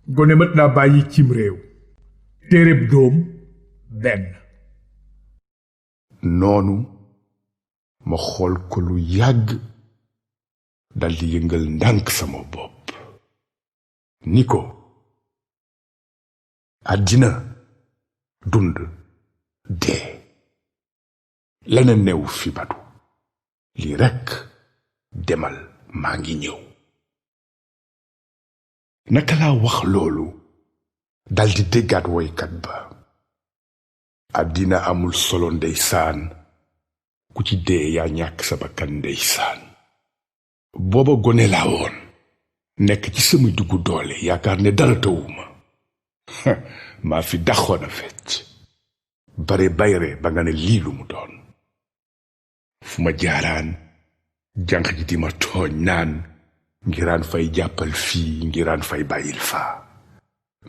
gone mët naa bàyyi cim réew téereb doom benn. noonu ma xool ko lu yàgg daldi yëngal ndànk sama bopp ni ko àddina dund dee leneen newu fi Badu lii rekk demal maa ngi ñëw. naka laa wax loolu daldi déggaat woykat ba àddina amul solo ndeysaan ku ci dee yaa ñàkk sa bakkan ndeysaan. booba gone laa woon nekk ci sama duggu doole yaakaar ne dara tawuma maa fi daxoon a fecc bare bayre ba nga ne lii lu mu doon. fu ma jaaraan jànq ji di ma tooñ naan ngiraan fay jàppal fii ngiraan fay bàyyil faa.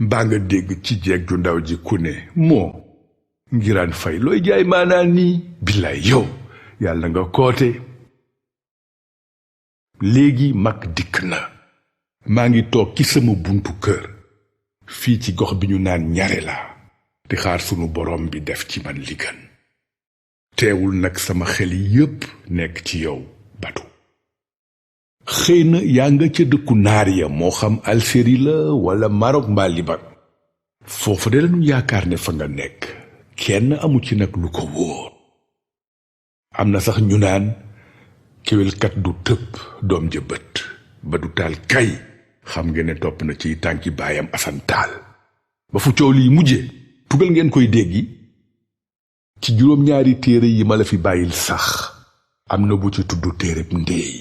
mbaa nga dégg ci jeeg ju ndaw ji ku ne moo ngiraan fay looy jaay maanaa nii billaay yow yàlla nga koote. léegi mag dikk na maa ngi toog ci sama buntu kër fii ci gox bi ñu naan ñare laa di xaar sunu borom bi def ci man li gën. teewul nag sama xel yépp nekk ci yow Badu. xëy na yaa nga ca dëkku naar ya moo xam Algérie la wala Maroc mbaa Liban foofu de lañu yaakaar ne fa nga nekk kenn amu ci nag lu ko wóor. am na sax ñu naan kéwélkat du tëb doom ja bët ba du taal kay xam ngeen ne topp na ciy tànki baayam Asan Taal ba fu coow liy mujje tugal ngeen koy déggi. ci juróom-ñaari téere yi ma la fi bàyyil sax am na bu ci tudd téereb ndéey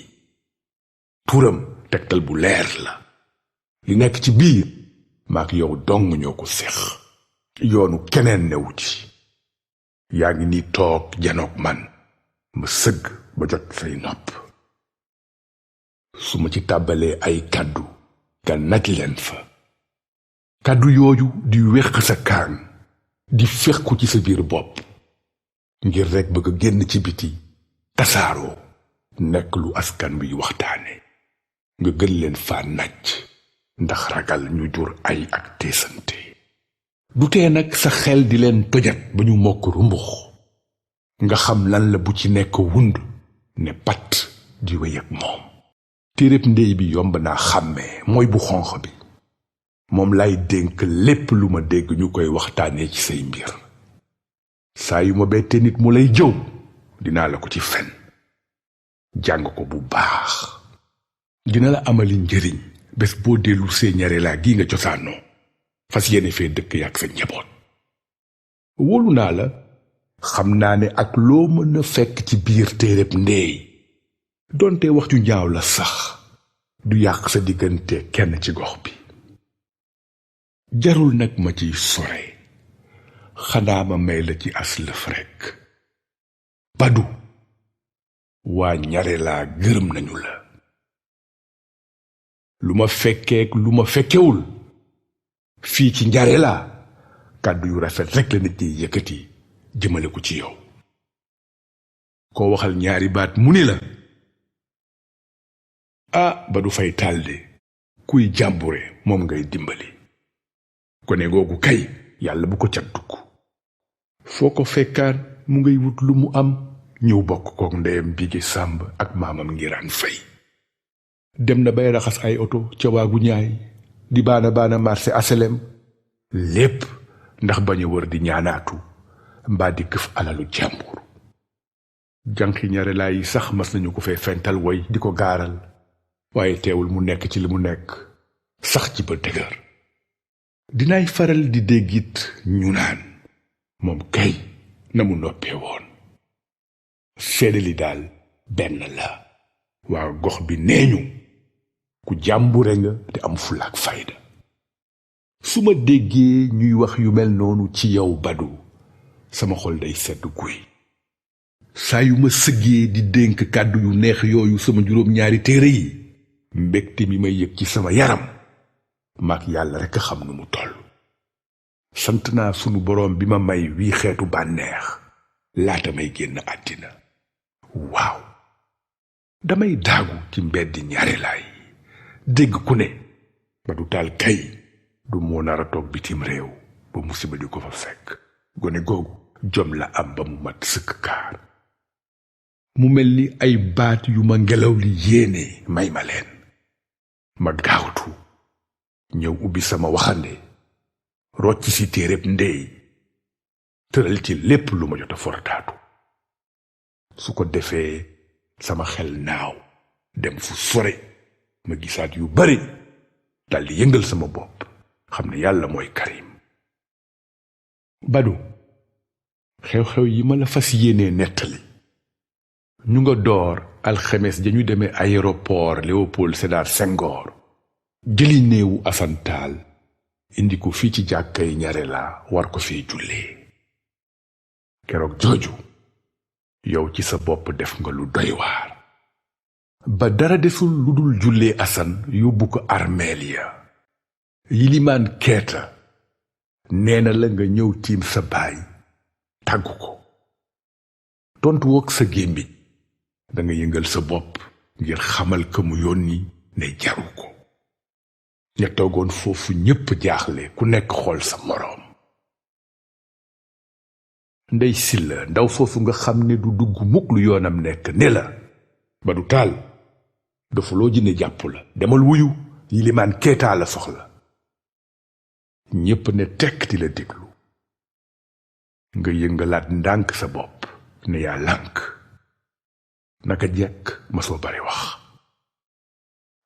turam tegtal bu leer la li nekk ci biir maak yow dong ñoo ko sex yoonu keneen newu ci. yaa ngi ni toog janoog man ma sëgg ba jot say nopp su ma ci tàbbalee ay kàddu nga naj leen fa. kàddu yooyu di wéq sa kaan di fekku ci sa biir bopp ngir rekk bëgg a génn ci biti tasaaroo nekk lu askan wi waxtaane nga gën leen faa naj ndax ragal ñu jur ay ak teesante. du tee nag sa xel di leen tojat ba ñu mokk rumbux nga xam lan la bu ci nekk wund ne pat di wéy ak moom. téereb ndéy bi yomb naa xàmmee mooy bu xonq bi moom lay dénk lépp lu ma dégg ñu koy waxtaanee ci say mbir. saa yu ma bette nit mu lay jëw dinaa la ko ci fen jàng ko bu baax dina la amali njëriñ bés boo dellu see ñare laa gi nga cosaanoo fas yéene fee dëkk yàgg sa njaboot. wóolu naa la xam naa ne ak loo mën a fekk ci biir téereb ndéey donte wax ju ñaaw la sax du yàq sa diggante kenn ci gox bi. jarul nag ma ciy sore xanaa ma may la ci aslëf rekk. Badu waa ñare laa gërëm nañu la. lu ma fekkeek lu ma fekkewul fii ci njare laa kàddu yu rafet rekk la nit ñi yëkkati jëmale ko ci yow. koo waxal ñaari baat mu ni la Badu Fay Taal de kuy jàmbure moom ngay dimbali. gone googu kay yàlla bu ko cat dugg. foo ko fekkaan mu ngay wut lu mu am ñëw bokk kook ndeyam Bigi Sàmb ak maamam Ngiraan Fay. dem na bay raxas ay oto ca waagu ñaay di baana marché aselem lépp ndax bañ a wër di ñaanaatu mbaa di këf alalu jàmbur. jànqi ñare laa yi sax mas nañu ko fee fental woy di ko gaaral waaye teewul mu nekk ci li mu nekk sax ci ba dëgër. dinaay faral di déggit ñu naan moom kay na mu noppee woon. seede li daal benn la waa gox bi nee ñu ku jàmbure nga te am fulla ak fayda. su ma déggee ñuy wax yu mel noonu ci yow Badu sama xol day sedd guy. saa yu ma sëggee di dénk kàddu yu neex yooyu sama juróom-ñaari téere yi mbégte mi may yëg ci sama yaram maak yàlla rekk a xam nu mu toll. sant naa sunu boroom bi ma may wii xeetu bànneex laata may génn àddina. waaw damay daagu ci mbeddi ñare laay dégg ku ne Badu Taal kay du moo nar a toog bitim réew ba musiba di ko fa fekk. gone googu jom la am ba mu mat sëkk kaar. mu mel ni ay baat yu ma ngelaw li yéene may ma leen. ma gaawtu ñëw ubbi sama waxande rocc ci téereb ndey tëral ci lépp lu ma jot a fortaatu. su ko defee sama xel naaw dem fu sore ma gisaat yu bari daldi yëngal sama bopp xam ne yàlla mooy Karim. Badu, xew-xew yi ma la fas yéenee nettali ñu nga door alxemes ja ñu demee aéroport Léopold Sédar Senghor jëli néewu Assane Tall indi ko fii ci jàkkay Ñarela war ko fee jullee. keroog jooju yow ci sa bopp def nga lu doy waar ba dara desul lu dul jullee Assane yóbbu ko armeel ya. Yilimaan Keeta nee na la nga ñëw tiim sa baay tàggu ko tontu woog sa gémmiñ da nga yëngal sa bopp ngir xamal ka mu yónni ne jaru ko. ña toogoon foofu ñépp jaaxle ku nekk xool sa moroom. Ndey Silla ndaw foofu nga xam ne du dugg mukk lu yoonam nekk ne la Badu Taal dafa loo jinne jàpp la demal wuyu Yilimaan Keeta la soxla. ñépp ne tekk di la déglu nga yëngalaat ndànk sa bopp ne yaa lànk. naka jekk ma soo bare wax.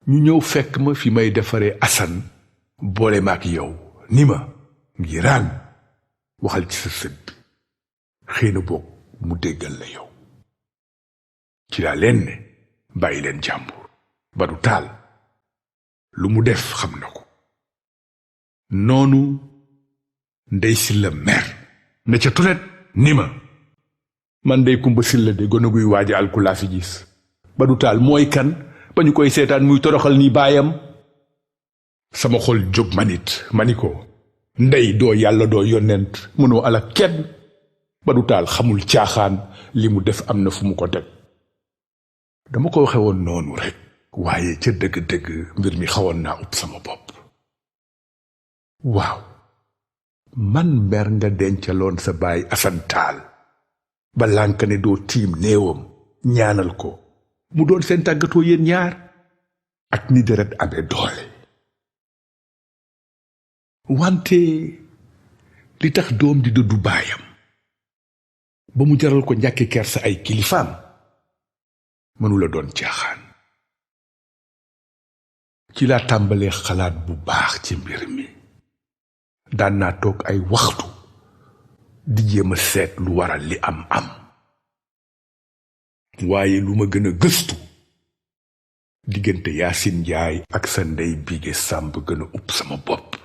ñu ñëw fekk ma fi may defaree Assane boole ma ak yow ni ma ngiraan waxal ci sa sët bi xëy na boog mu déggal la yow. ci laa leen ne bàyyi leen jàmbur Badu Taal lu mu def xam na ko. noonu Ndey Silla mer ne ca tulet ni ma man dey Kumba Silla de gone guy waaja alkulaa fi gis. Badu Taal mooy kan ba ñu koy seetaan muy toroxal ni baayam. sama xol jóg ma ni ko ndey doo yàlla doo yonent mënoo ala kenn. Badu Taal xamul caaxaan li mu def am na fu mu ko teg. dama ko waxe woon noonu rek waaye ca dëgg-dëgg mbir mi xawoon naa upp sama bopp. waaw man mer nga dencaloon sa baay Assane Tall ba lànk ne doo tiim néewam ñaanal ko mu doon seen tàggatoo yéen ñaar ak ni deret amee doole. wante li tax doom di dëddu baayam ba mu jaral ko ñàkki kersa ay kilifaam mënula doon caaxaan. ci laa tàmbalee xalaat bu baax ci mbir mi. daan naa toog ay waxtu di jéem a seet lu waral li am waaye lu ma gën a gëstu diggante Yaasin Njaay ak sa ndey Bige Sàmb gën a upp sama bopp.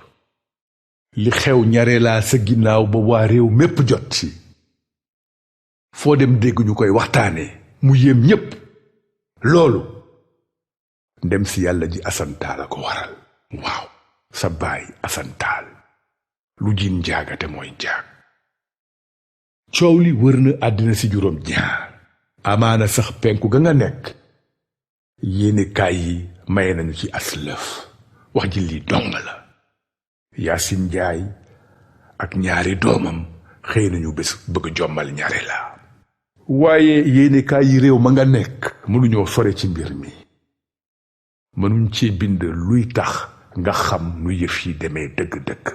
li xew Ñarelaa sa ginnaaw ba waa réew mépp jot ci foo dem dégg ñu koy waxtaane mu yéem ñépp. loolu ndem si yàlla ji Assane Tall a ko waral. waaw sa baay Assane Tall lu jiin njaagate mooy njaag. coow li wër na àddina si juróom ñaar. amaana sax penku ga nga nekk yéene kaay yi maye nañu ci aslëf. wax ji lii dong la. Yaasin Njaay ak ñaari doomam xëy nañu bés bëgg jommal Ñarela. waaye yéene kaay yi réew ma nga nekk mënuñoo sore ci mbir mi. mënuñ ci bind luy tax nga xam nu yëf yi demee dëgg-dëgg.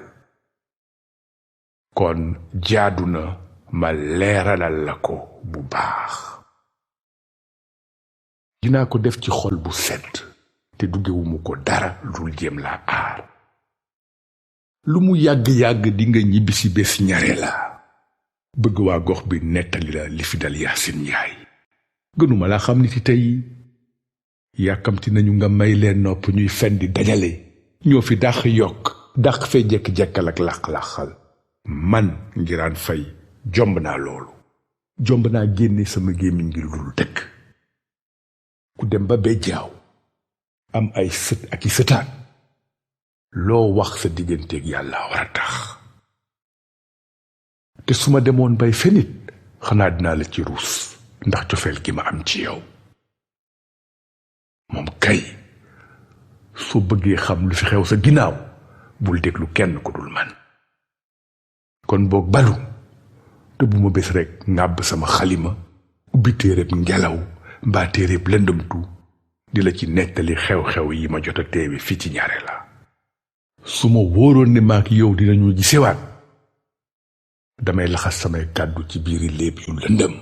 kon jaadu na ma leeralal la ko bu baax. dinaa ko def ci xol bu sedd te duggewumu ko dara dul jéem laa aar. lu mu yàgg-yàgg di nga ñibbisi bés Ñarela bëgg waa gox bi nettali la li fi dal Yaasin Njaay. gënuma laa xam ni ci tey yàkkamti nañu nga may leen nopp ñuy fen di dajale. ñoo fi dàq yokk dàq fee jekk-jekkal ak làq-làqal. man Ngiraan Fay jomb naa loolu. jomb naa génne sama gémmiñ ngir lu dul dëkk. ku dem ba bee jaaw am ay sët ak i sëtaan loo wax sa digganteeg yàlla war a tax. te su ma demoon bay fenit xanaa dinaa la ci ruus ndax cofeel gi ma am ci yow. moom kay soo bëggee xam lu fi xew sa ginnaaw bul déglu kenn ku dul man. kon boog balu te bu ma bés rek ngàbb sama xalima ubbi téereb ngelaw mbaa téereb lëndëmtu di la ci nettali xew-xew yi ma jot a teewe fii ci ñaare la. su ma wóoroon ne maak yow dinañu gisewaat damay laxas samay kàddu ci biiri léeb yu lëndëm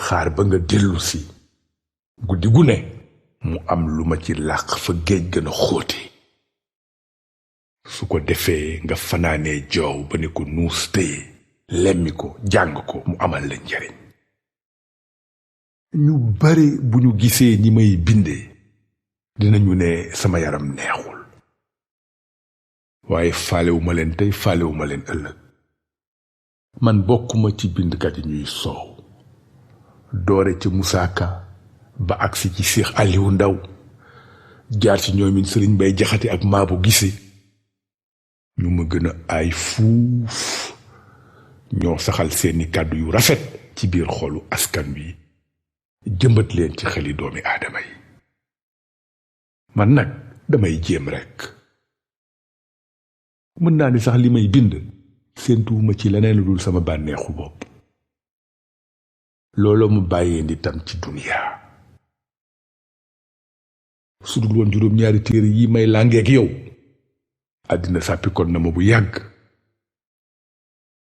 xaar ba nga dellu si guddi gu ne mu am lu ma ci làq fa géej gën a xóote. su ko defee nga fanaanee joow ba ne ko nuus téye lemmi ko jàng ko mu amal la njariñ. ñu bare bu ñu gisee ni may bindee dinañu ne sama yaram neexul waaye faalewuma leen tey faalewuma leen ëllëg. man bokkuma ci bindkat yi ñuy soow doore ca Moussa Ka ba agsi ci Cheikh Aliou Ndaw jaar ci ñoomin Sëriñ Bay Jaxate ak Maabu Gise. ñu ma gën a aay fuuf ñoo saxal seeni kàddu yu rafet ci biir xolu askan wi jëmbat leen ci xeli doomi aadama yi. man nag damay jéem rekk. mën naa ni sax li may bind séentuwuma ci leneen lu dul sama bànneexu bopp. looloo mu bàyyee ndi tam ci duniyaa. su dul woon juróom-ñaari téere yi may làngeek yow àddina sàppikoon na ma bu yàgg.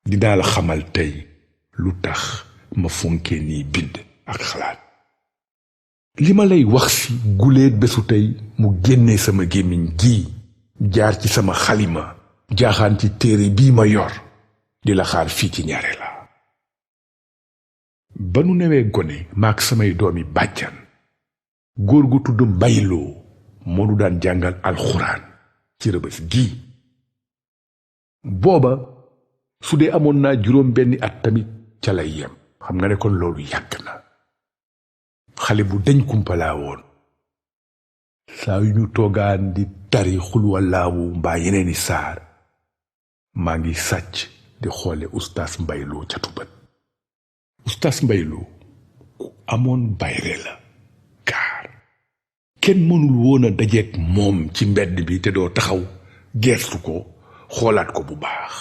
dinaa la xamal tey lu tax ma fonkee nii bind ak xalaat. li ma lay wax si guleet bésu tey mu génnee sama gémmiñ gii jaar ci sama xalima jaaxaan ci téere bii ma yor di la xaar fii ci ñaare la. ba nu newee gone maak samay doomi bàjjan góor gu tudd Mbayloo moo nu daan jàngal alxuraan ci Rëbës gii. booba su dee amoon naa juróom benni at tamit ca lay yem. xam nga ne kon loolu yàgg na. xale bu deñ kumpalaa woon. saa yu ñu toogaan di tari xul wallaawu mbaa yeneeni saar maa ngi sàcc di xoole ustaas Mbayloo ca tubat. ustaas Mbayloo ku amoon bayre la kaar kenn mënul woon a dajeek moom ci mbedd bi te doo taxaw geestu ko xoolaat ko bu baax.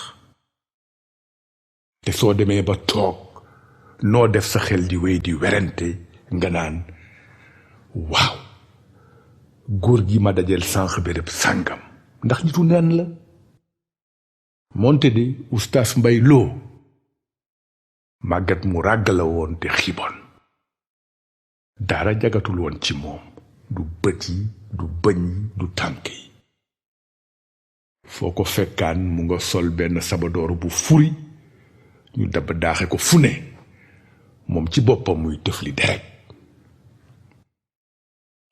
te soo demee ba toog noo def sa xel di wéy di werante nga naan waaw góor gi ma dajeel sànq béréb sàngam ndax nitu neen la. moonte de ustaas Mbayloo màggat mu ràgg la woon te xiboon. dara jagatul woon ci moom du bët yi du bëñ yi du tànk yi. foo ko fekkaan mu nga sol benn sabadoor bu furi ñu daba daaxe ko fu ne moom ci boppam muy tëfli deret.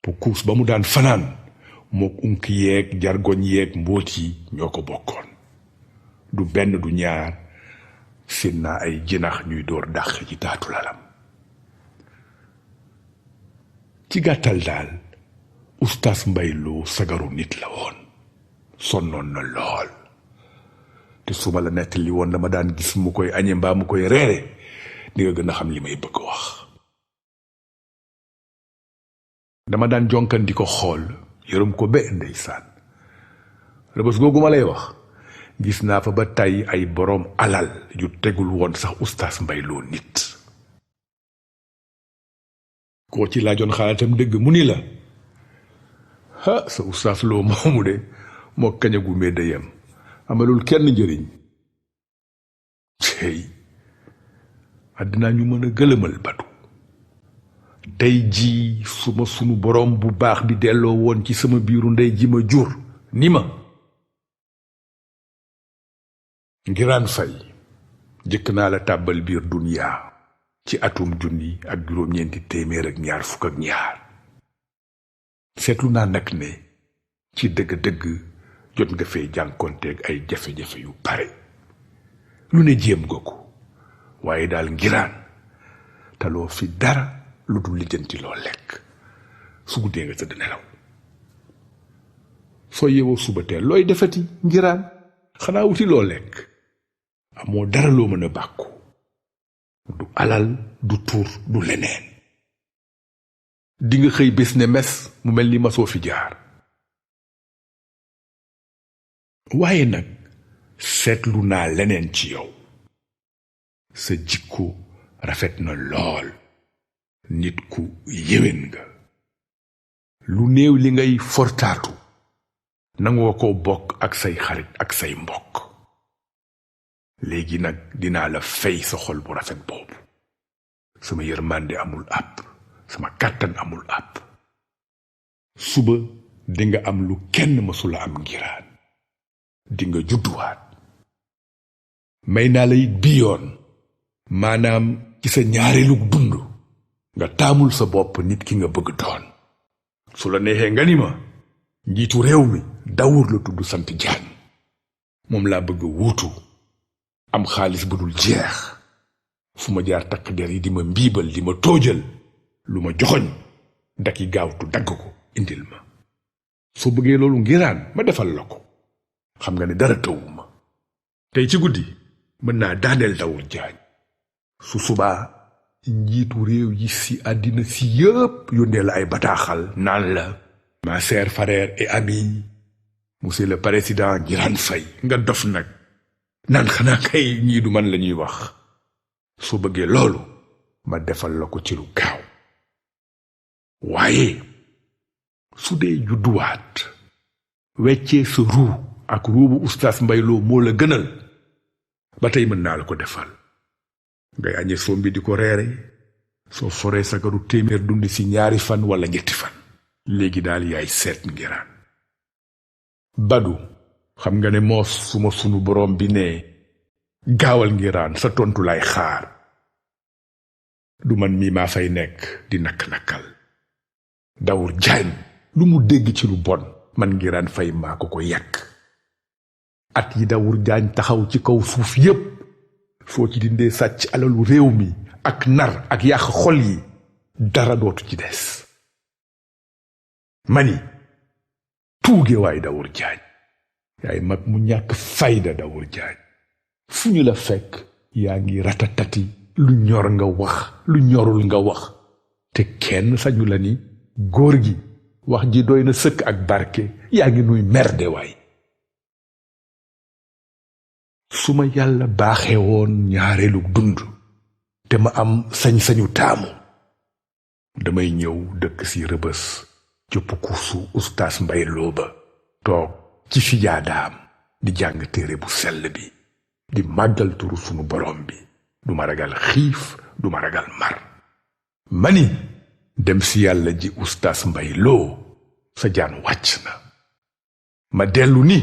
pukuus ba mu daan fanaan mook unk yeeg jargoñ yeeg mbóot yi ñoo ko bokkoon. du benn du ñaar seen naa ay jinax ñuy door dàq ci taatu lalam. ci gàttal daal ustaas Mbayloo sagaru nit la woon. sonnoon na lool te su ma la nettali woon dama daan gis mu koy añe mbaa mu koy reere di nga gën a xam li may bëgg wax. dama daan jonkan di ko xool yërëm ko be ndeysaan. Rëbës googu ma lay wax gis naa fa ba tey ay boroom alal yu tegul woon sax ustaas Mbayloo nit. koo ci laajoon xalaatam dëgg mu ni la sa ustaas Loo moomu de moo kañagu medda yem amalul kenn njëriñ. cey àddinaa ñu mën a gëlëmal batu. tey jii sunu boroom bu baax bi delloo woon ci sama biiru ndey ji ma jur ni ma Ngiraan Fay jëkk naa la tàbbal biir duniyaa ci atum junni ak juróom-ñeenti téeméer ak ñaar fukk ak ñaar. seetlu naa nag ne ci dëgg-dëgg jot nga fee jànkonteeg ay jafe-jafe yu bare. lu ne jéem nga ko waaye daal ngiraan taloo fi dara lu dul lijjanti loo lekk. su guddee nga tëdd nelaw. soo yeewoo suba teel looy defati ngiraan xanaa wuti loo lekk. amoo dara loo mën a bàkku du alal du tur du leneen. di nga xëy bés ne mes mu mel ni masoo fi jaar. waaye nag seetlu naa leneen ci yow. sa jikko rafet na lool. nit ku yéwén nga. lu néew li ngay fortaatu nangoo ko bokk ak say xarit ak say mbokk. léegi nag dinaa la fay sa xol bu rafet boobu. sama yërmande amul àpp, sama kàttan amul àpp. suba dinga am lu kenn mësula am ngiraan. dinga judduwaat. may naa la it bi yoon, maanaam ci sa ñaareelug dund nga taamul sa bopp nit ki nga bëgg doon. su la neexee nga ni ma njiitu réew mi Daawur la tudd sant Jaañ, moom laa bëgg wuutu. am xaalis bu dul jeex, fu ma jaar takk der yi di ma mbiibal di ma toojal, lu ma joxoñ daki gaawtu dagg ko indil ma. soo bëggee loolu ngiraan ma defal la ko. xam nga ne dara tawuma. tey ci guddi mën naa daaneel Daawur Jaañ. su subaa njiitu réew yi ci àddina si yëpp yónnee la ay bataaxal naan la ma chère frère et ami monsieur le président Ngiraan Fay. nga dof nag naan xanaa kay ñii du man la ñuy wax. soo bëggee loolu ma defal la ko ci lu gaaw. waaye su dee judduwaat weccee sa ruu ak ruubu ustaas Mbay Lo moo la gënal, ba tey mën naa la ko defal. ngay añee soom bi di ko reere, soo foree sagaru téeméer dundi ci ñaari fan wala ñetti fan. léegi daal yaay seet Ngiraan. Badu, xam nga ne moos suma sunu borom bi ne gaawal Ngiraan sa tontu lay xaar. du man mii maa fay nekk di nakk-nakkal. Daawur Jaañ lu mu dégg ci lu bon man Ngiraan Fay maa ko yàq. at yi Daawur Jaañ taxaw ci kaw suuf yépp, soo ci dindee sàcc alalu réew mi ak nar ak yàq xol yi, dara dootu ci des. mani tuuge waay Daawur Jaañ, yaay mag mu ñàkk fayda. Daawur Jaañ fu ñu la fekk yaa ngi ratatati, lu ñor nga wax, lu ñorul nga wax, te kenn sañu la ni góor gi wax ji doy na sëkk ak barke, yaa ngi nuy merde waay. su ma yàlla baaxee woon ñaareelu dund te ma am sañ-sañu taamu, damay ñëw dëkk ci Rëbës ci pukusu ustaas Mbay Lo ba, toog ci sijaadaam di jàng téere bu sell bi, di màggal turu sunu borom bi. du ma ragal xiif, du ma ragal mar. mani dem ci yàlla ji ustaas Mbay Lo, sa jaan wàcc na. ma dellu ni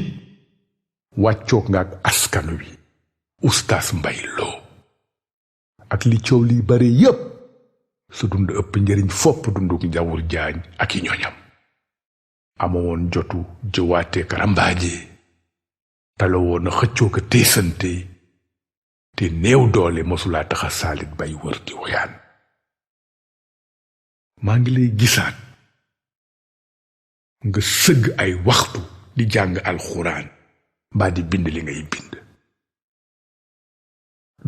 wàccoog nga ak askan wi ustaas Mbay Lo. ak li coow li bare yépp, su dund ëpp njëriñ fopp dunduk Daawur Jaañ ak i ñoñam. amoon jotu jëwaatee ka rambaaje, tala woon a xëccoo ko teesante, te néew doole mosulaa taxa saalit bay wër di woyaan. maa ngi lay gisaat nga sëgg ay waxtu di jàng alxuraan mbaa di bind li ngay bind.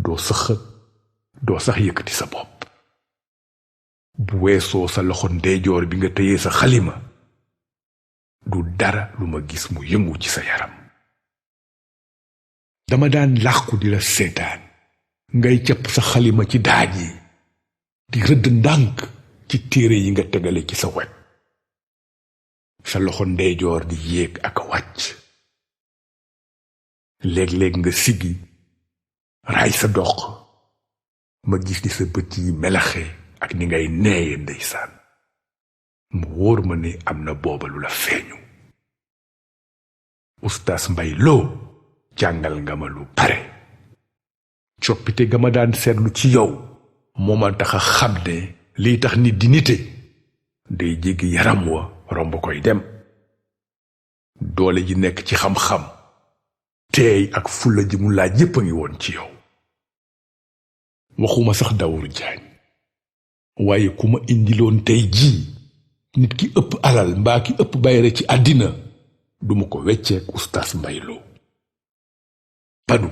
doo sëxët, doo sax yëkkati sa bopp. bu weesoo sa loxo ndeyjoor bi nga tëyee sa xalima, du dara lu ma gis mu yëngu ci sa yaram. dama daan làqu di la seetaan ngay capp sa xalima ci daaj yi, di rëdd ndànk ci téere yi nga tegale ci sa wet. sa loxo ndeyjoor di yéeg ak a wàcc. léeg-léeg nga siggi raay sa dox, ma gis ni sa bët yi melaxe ak ni ngay neeye ndeysaan. mu wóor ma ne am na booba lu la feeñu. ustaas Mbay Lo, jàngal nga ma lu bare. coppite ga ma daan seetlu ci yow moo ma tax a xam ne liy tax nit di nite day jéggi yaram wa romb koy dem. doole ji nekk ci xam-xam, teey ak fulla ji mu laaj yépp a ngi woon ci yow. waxuma sax Daawur Jaañ, waaye ku ma indiloon tey jii nit ki ëpp alal mbaa ki ëpp bayre ci àddina, duma ko wecceek ustaas Mbay Lo. Badu,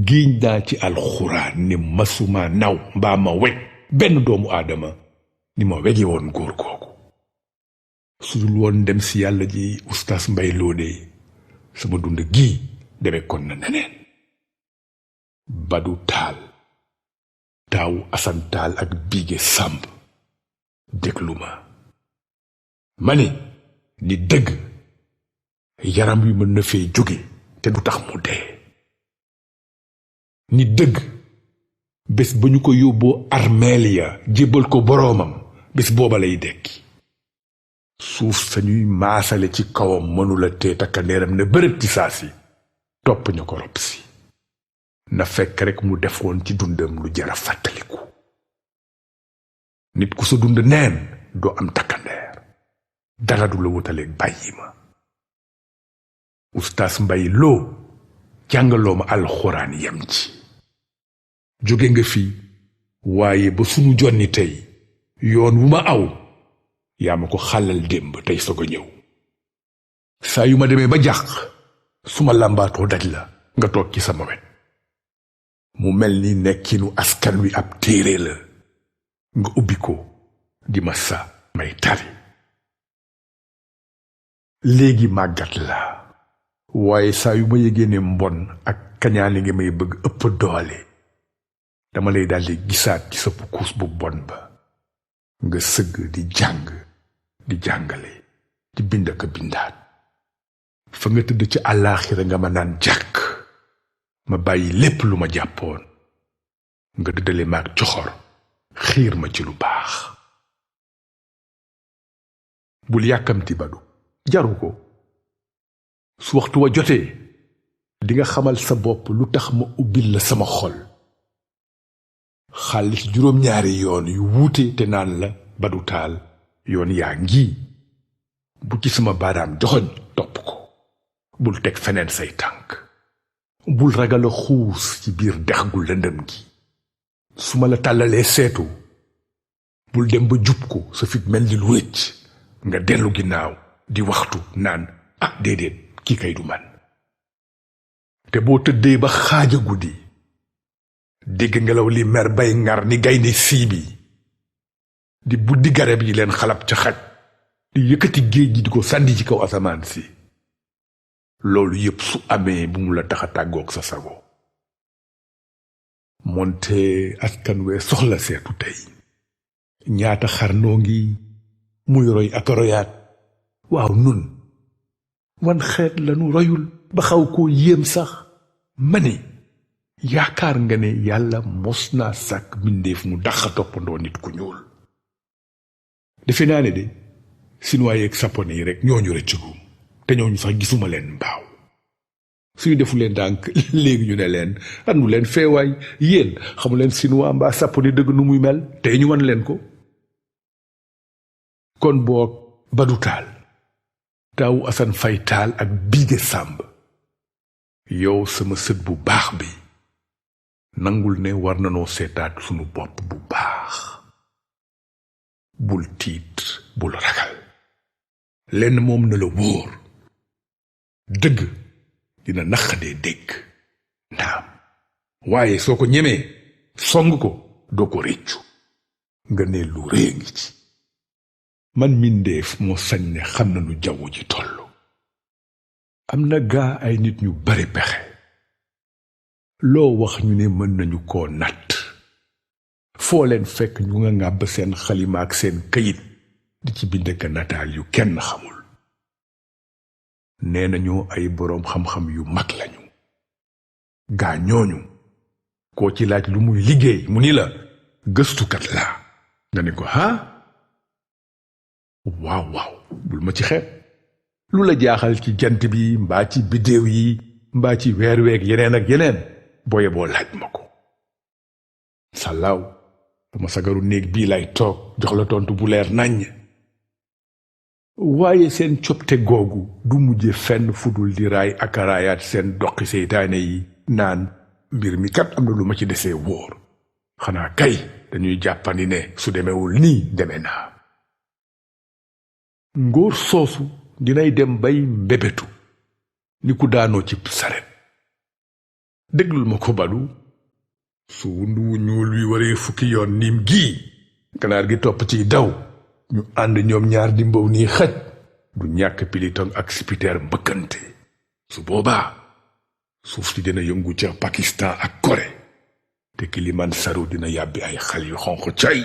giiñ naa ci alxuraan ni masuma naw mbaa ma weg benn doomu aadama ni ma wege woon góor googu. su dul woon dem ci yàlla ji ustaas Mbay Lo de sama dund gii demee kon na neneen. Badou Tall taawu Assane Tall ak Bigué Samb déglu ma ni ni dëgg yaram wi mën na fee jóge te du tax mu dee. ni dëgg bés ba ñu ko yóbboo armeel ya jébbal ko boroomam bés booba lay dekki. suuf sañuy maasale ci kawam mënula tee takkandeeram ne bërëb ci saa si topp ñu ko rob si. na fekk rekk mu defoon ci dundam lu jara fàttaliku. nit ku sa dund neen doo am takkandeer dara du la wutaleeg bàyyi ma. Oustaz Mbay Lo jàngaloo ma alxuraan yem ci. jóge nga fi waaye ba sunu jonni tey yoon wu ma aw yaa ma ko xàllal démb tey soog a ñëw. saa yu ma demee ba jàq su ma làmbaatoo daj la nga toog ci sama wet. mu mel ni nekkinu askan wi ab téere la nga ubbi ko di ma sa may tari. léegi màggat la waaye saa yu ma yëgee ne mbon ak kañaani nga may bëgg ëpp doole dama lay daldi gisaat ci sa pukus bu bon ba nga sëgg di jàng di jàngale di bind ak bindaat. fa nga tëdd ci àllaaxira nga ma naan jàkk ma bàyyi lépp lu ma jàppoon nga dëddale maag coxor xiir ma ci lu baax. bul yàkkamti Badou jaru ko. su waxtu wa jotee dinga xamal sa bopp lu tax ma ubbil la sama xol. xaalis juróom-ñaari yoon yu wuute te naan la Badou Tall yoon yaa ngi bu ci sama baaraam joxoñ topp ko. bul teg feneen say tànk. bul ragal a xuus ci biir dex gu lëndëm gi. su ma la tàllalee seetu bul dem ba jub ko sa fit mel ni lu rëcc nga dellu ginnaaw di waxtu naan ah déedéet kii kay du man. te boo tëddee ba xaaja guddi dégg ngelaw li mer bay ngar ni gaynde siibi di buddi garab yi leen xalab ca xaj di yëkkati géej gi di ko sànni ci kaw asamaan si. loolu yépp su amee bu mu la tax a tàggoog sa sago. moonte askan wee soxla seetu tey. ñaata xarnoo ngi muy roy ak royaat. waaw nun wan xeet lanu royul ba xaw koo yéem sax. ma ne yaakaar nga ne yàlla mos naa sàkk mbindeef mu daxa toppandoo nit ku ñuul. defe naa ne de Chinois yeeg Japonais yi rek ñooñu rëccëgum te ñooñu sax gisuma leen mbaaw. suñu defu leen dànk léegi ñu ne leen andu leen feewaay yéen xamu leen Chinois mbaa Japonais dëgg nu muy mel tey ñu wan leen ko. kon boog Badou Tall taawu Assane Faye Tall ak Bigué Samb yow sama sët bu baax bi nangul ne war nanoo seetaat sunu bopp bu baax. bul tiit bul ragal lenn moom na la wóor. dëgg dina naqadee dégg naam waaye soo ko ñemee song ko doo ko réccu. nga ne lu rëy ngi ci. man mindeef moo sañ ne xam na nu jaww ji tollu. am na gaa ay nit ñu bari pexe. loo wax ñu ne mën nañu koo natt. foo leen fekk ñu nga ngàbb seen xalima ak seen këyit di ci bind ka nataal yu kenn xamul. nee nañu ay boroom xam-xam yu mag lañu. gaa ñooñu koo ci laaj lu muy liggéey mu ni la gëstukat laa. nga ne ko ha waaw waaw bul ma ci xeeb. lu la jaaxal ci jant bi mbaa ci biddéew yi mbaa ci weer weeg yeneen ak yeneen booye boo laaj ma ko. sàllaaw dama sagaru néeg bii lay toog jox la tontu bu leer naññ. waaye seen copte googu du mujje fenn fudul di raay ak raayaat seen doqi seytaane yi naan mbir mi kat am na lu ma ci desee wóor. xanaa kay dañuy jàppandi ne su demewul nii deme naa. ngóor soosu dinay dem bay mbébétu ni ku daanoo ci saret. déglul ma ko Badou. su wundu wu ñuul wi waree fukki yoon niim gii ganaar gi topp ciy daw ñu ànd ñoom ñaar di mbow nii xaj du ñàkk pilitong ak sipiteer mbëkkante. su boobaa suuf si dina yëngu ca Pakistan ak Corée te Kilimanjaro dina yàbbi ay xal yu xonq cay.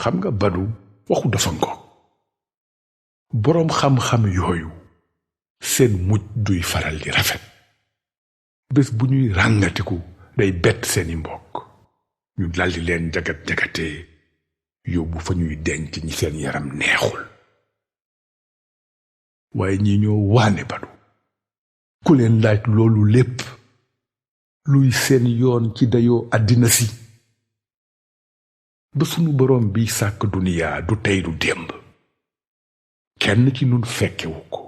xam nga Badu waxu dafa ngoog. boroom xam-xam yooyu seen mujj duy faral di rafet. bés bu ñuy ràngatiku day bett seeni mbokk ñu daldi leen jagat-jagatee yóbbu fa ñuy denc ñi seen yaram neexul. waaye ñi ñoo waane Badu ku leen laaj loolu lépp luy seen yoon ci dayoo àddina si. ba sunu boroom bi sàkk duniyaa du tey du démb kenn ci nun fekkewu ko.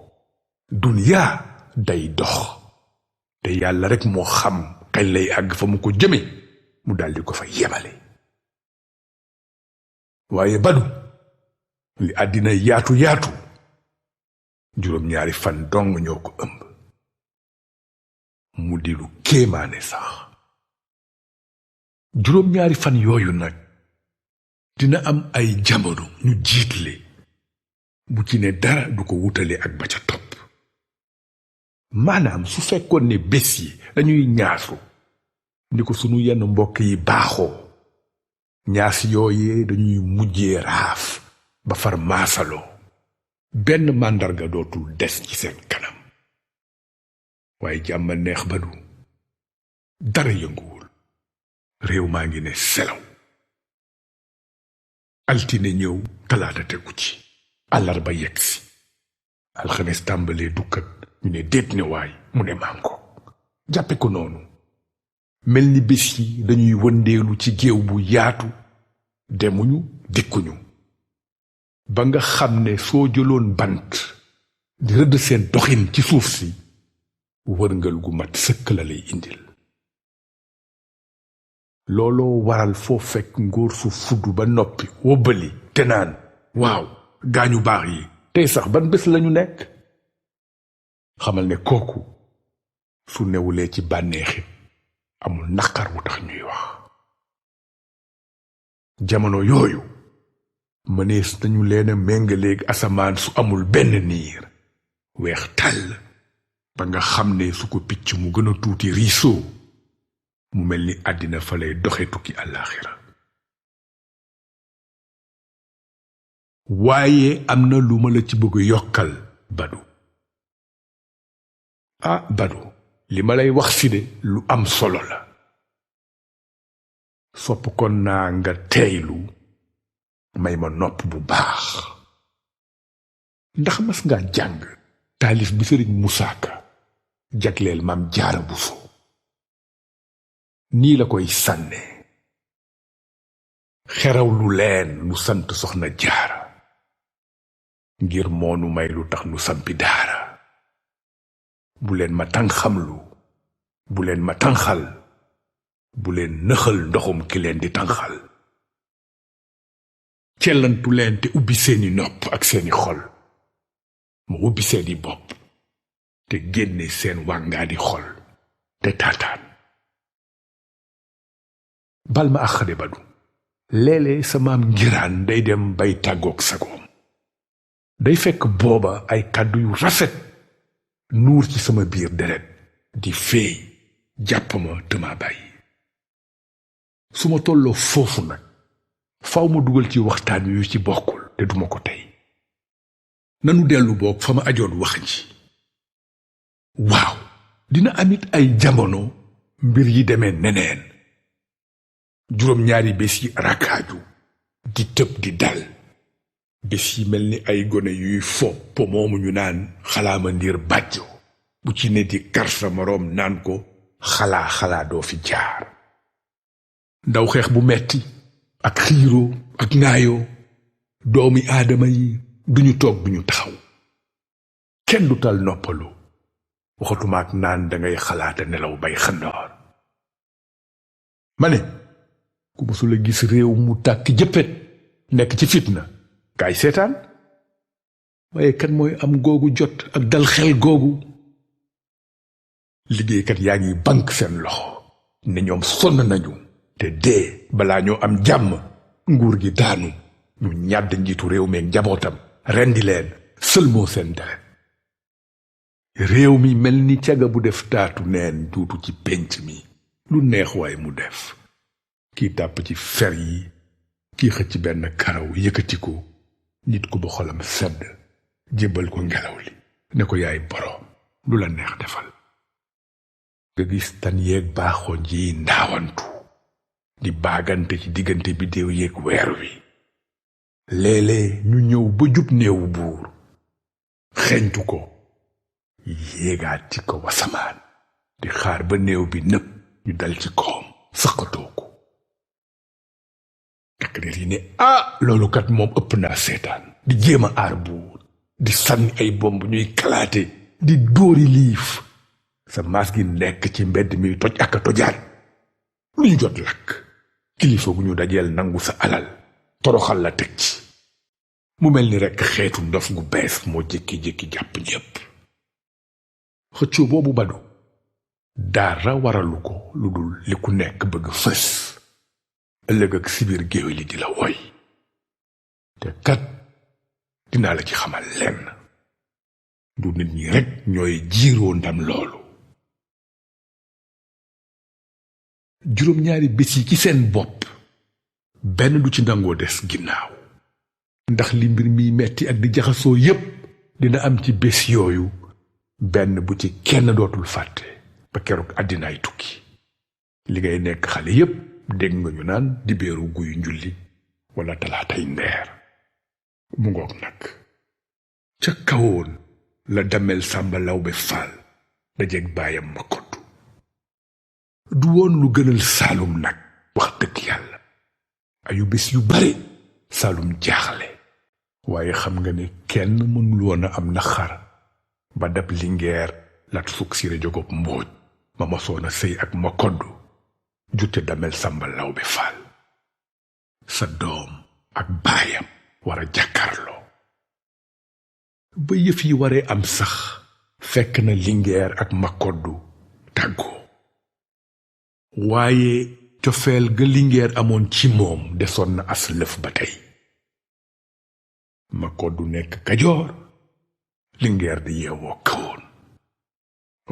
duniyaa day dox te yàlla rekk moo xam kañ lay àgg fa mu ko jëme mu daldi ko fa yemale. waaye Badu li àddina yaatu yaatu juróom-ñaari fan dong ñoo ko ëmb mu di lu kéemaane sax. juróom-ñaari fan yooyu nag dina am ay jamono ñu jiitle bu ci ne dara du ko wutale ak ba ca topp. maanaam su fekkoon ne bés yi dañuy ñaasu ni ko sunu yenn mbokk yi baaxoo ñaas yooyee dañuy mujjee raaf ba far maasaloo benn màndarga dootul des ci seen kanam. waaye jàmm neex Badu dara yënguwul réew maa ngi ne selaw. altine ñëw talaata tegu ci àllarba yegsi alxames tàmbalee dukkat ñu ne déet ne waay mu ne màngo jàppe ko noonu mel ni bés yi dañuy wëndeelu ci géew bu yaatu demuñu dikkuñu ba nga xam ne soo jëloon bant di rëdd seen doxin ci suuf si wërngal gu mat sëkk la lay indil. looloo waral foo fekk ngóor su fudd ba noppi wóbbali te naan waaw gaañu baax yi tey sax ban bés lañu nekk. xamal ne kooku su newulee ci bànneexi amul naqar wu tax ñuy wax. jamono yooyu mënees nañu leen a méngaleeg asamaan su amul benn niir weex tàll ba nga xam ne su ko picc mu gën a tuuti riisoo mu mel ni àddina fa lay doxe tukki àllaaxira. waaye am na lu ma la ci bëgg yokkal Badu. Badu li ma lay wax si de lu am solo la. sopp kon naa nga teeylu may ma nopp bu baax. ndax mas nga jàng taalif bi Sëriñ Musaa Ka jagleel Maam Jaara Buso. nii la koy sànne. xeraw lu leen nu sant Soxna Jaara ngir moonu may lu tax nu sampi daara. bu leen ma tànxamlu bu leen ma tànxal bu leen nëxal ndoxum ki leen di tànxal. cellantu leen te ubbi seeni nopp ak seeni xol ma ubbi seeni bopp te génne seen wàngaa di xol te taataan. bal ma àqade Badu léeg-léeg sa maam ngiraan day dem bay tàggoog sagoom. day fekk booba ay kàddu yu rafet nuur ci sama biir deret di feey jàpp ma te ma bàyyi. su ma tolloo foofu nag faw ma dugal ci waxtaan yu ci bokkul te duma ko tey. nanu dellu boog fa ma ajoon wax ji. waaw dina amit ay jamono mbir yi demee neneen. juróom-ñaari bés yi rakkaaju di tëb di dal. bés yi mel ni ay gone yuy fo po moomu ñu naan xalaama ndiir bàjjo bu ci ne di kar sa moroom naan ko xalaa doo fi jaar. ndaw xeex bu metti ak xiiroo ak ŋaayoo doomi aadama yi duñu toog duñu taxaw. kenn du tal noppalu waxatuma ak naan dangay xalaata nelaw bay xandoor. ma ne ku mësula gis réew mu tàkk jëppet nekk ci fitna kaay seetaan. waaye kan mooy am googu jot ak dal xel googu. liggéeykat yaa ngi bank seen loxo ne ñoom sonn nañu te dee balaa ñoo am jàmm. nguur gi daanu ñu ñàdd njiitu réew meeg njabootam rendi leen sëlmoo seen deret. réew mi mel ni caga bu def taatu neen juutu ci pénc mi lu neex waay mu def kii tàpp ci fer yi kii xëcc benn karaw yëkkati ko nit ko ba xolam sedd jébbal ko ngelaw li ne ko yaay boroom lu la neex defal nga gis tan yeeg baaxoon yi ndaawantu di baagante ci diggante biddéew yeeg weer wi léeg-léeg ñu ñëw ba jub néewu buur xeñtu ko yéegaat ci ko wasamaan di xaar ba néew bi nëpp ñu dal ci koom sëqatoo ko takk der yi ne loolu kat moom ëpp naa seetaan di jéem a aar buur di sànni ay bomb ñuy kalaate di dóori liif sa maas gi nekk ci mbedd mi toj ak a tojaat lu ñu jot lakk kilifa gu ñu dajeel nangu sa alal toroxal la teg ci mu mel ni rekk xeetu ndof gu bees moo jékki-jékki jàpp ñépp xëccoo boobu badu dara waralu ko lu dul li ku nekk bëgg fës ëllëg ak sibir géwél yi di la woy te kat dinaa la ci xamal lenn du nit ñi rekk ñooy jiiroo ndam loolu juróom-ñaari bés yi ci seen bopp benn du ci nangoo des ginnaaw ndax li mbir miy metti ak di jaxasoo yépp dina am ci bés yooyu benn bu ci kenn dootul fàtte ba keroog àddinaay tukki li ngay nekk xale yépp dégg nga ñu naan dibéeru guy njulli wala talaatay ndeer mu ngoog nag ca kawoon la Damel Sàmba Lawbe Faal dajeeg baayam ma koddu du woon lu gënal Saalum nag wax dëgg yàlla ayu bés yu bare Saalum jaaxle waaye xam nga ne kenn mënul woon a am na xar ba dab Lingeer Lat Suk Siré Jogob Mbooj ma mosoon a sëy ak ma koddu jute Damel Sàmba Lawbe Faal sa doom ak baayam war a jàkkaarloo ba yëf yi waree am sax fekk na Lingeer ak ma koddu tàggoo waaye cofeel ga Lingeer amoon ci moom desoon na as lëf ba tey ma koddu nekk Kajoor Lingeer di yeewoo Kawoon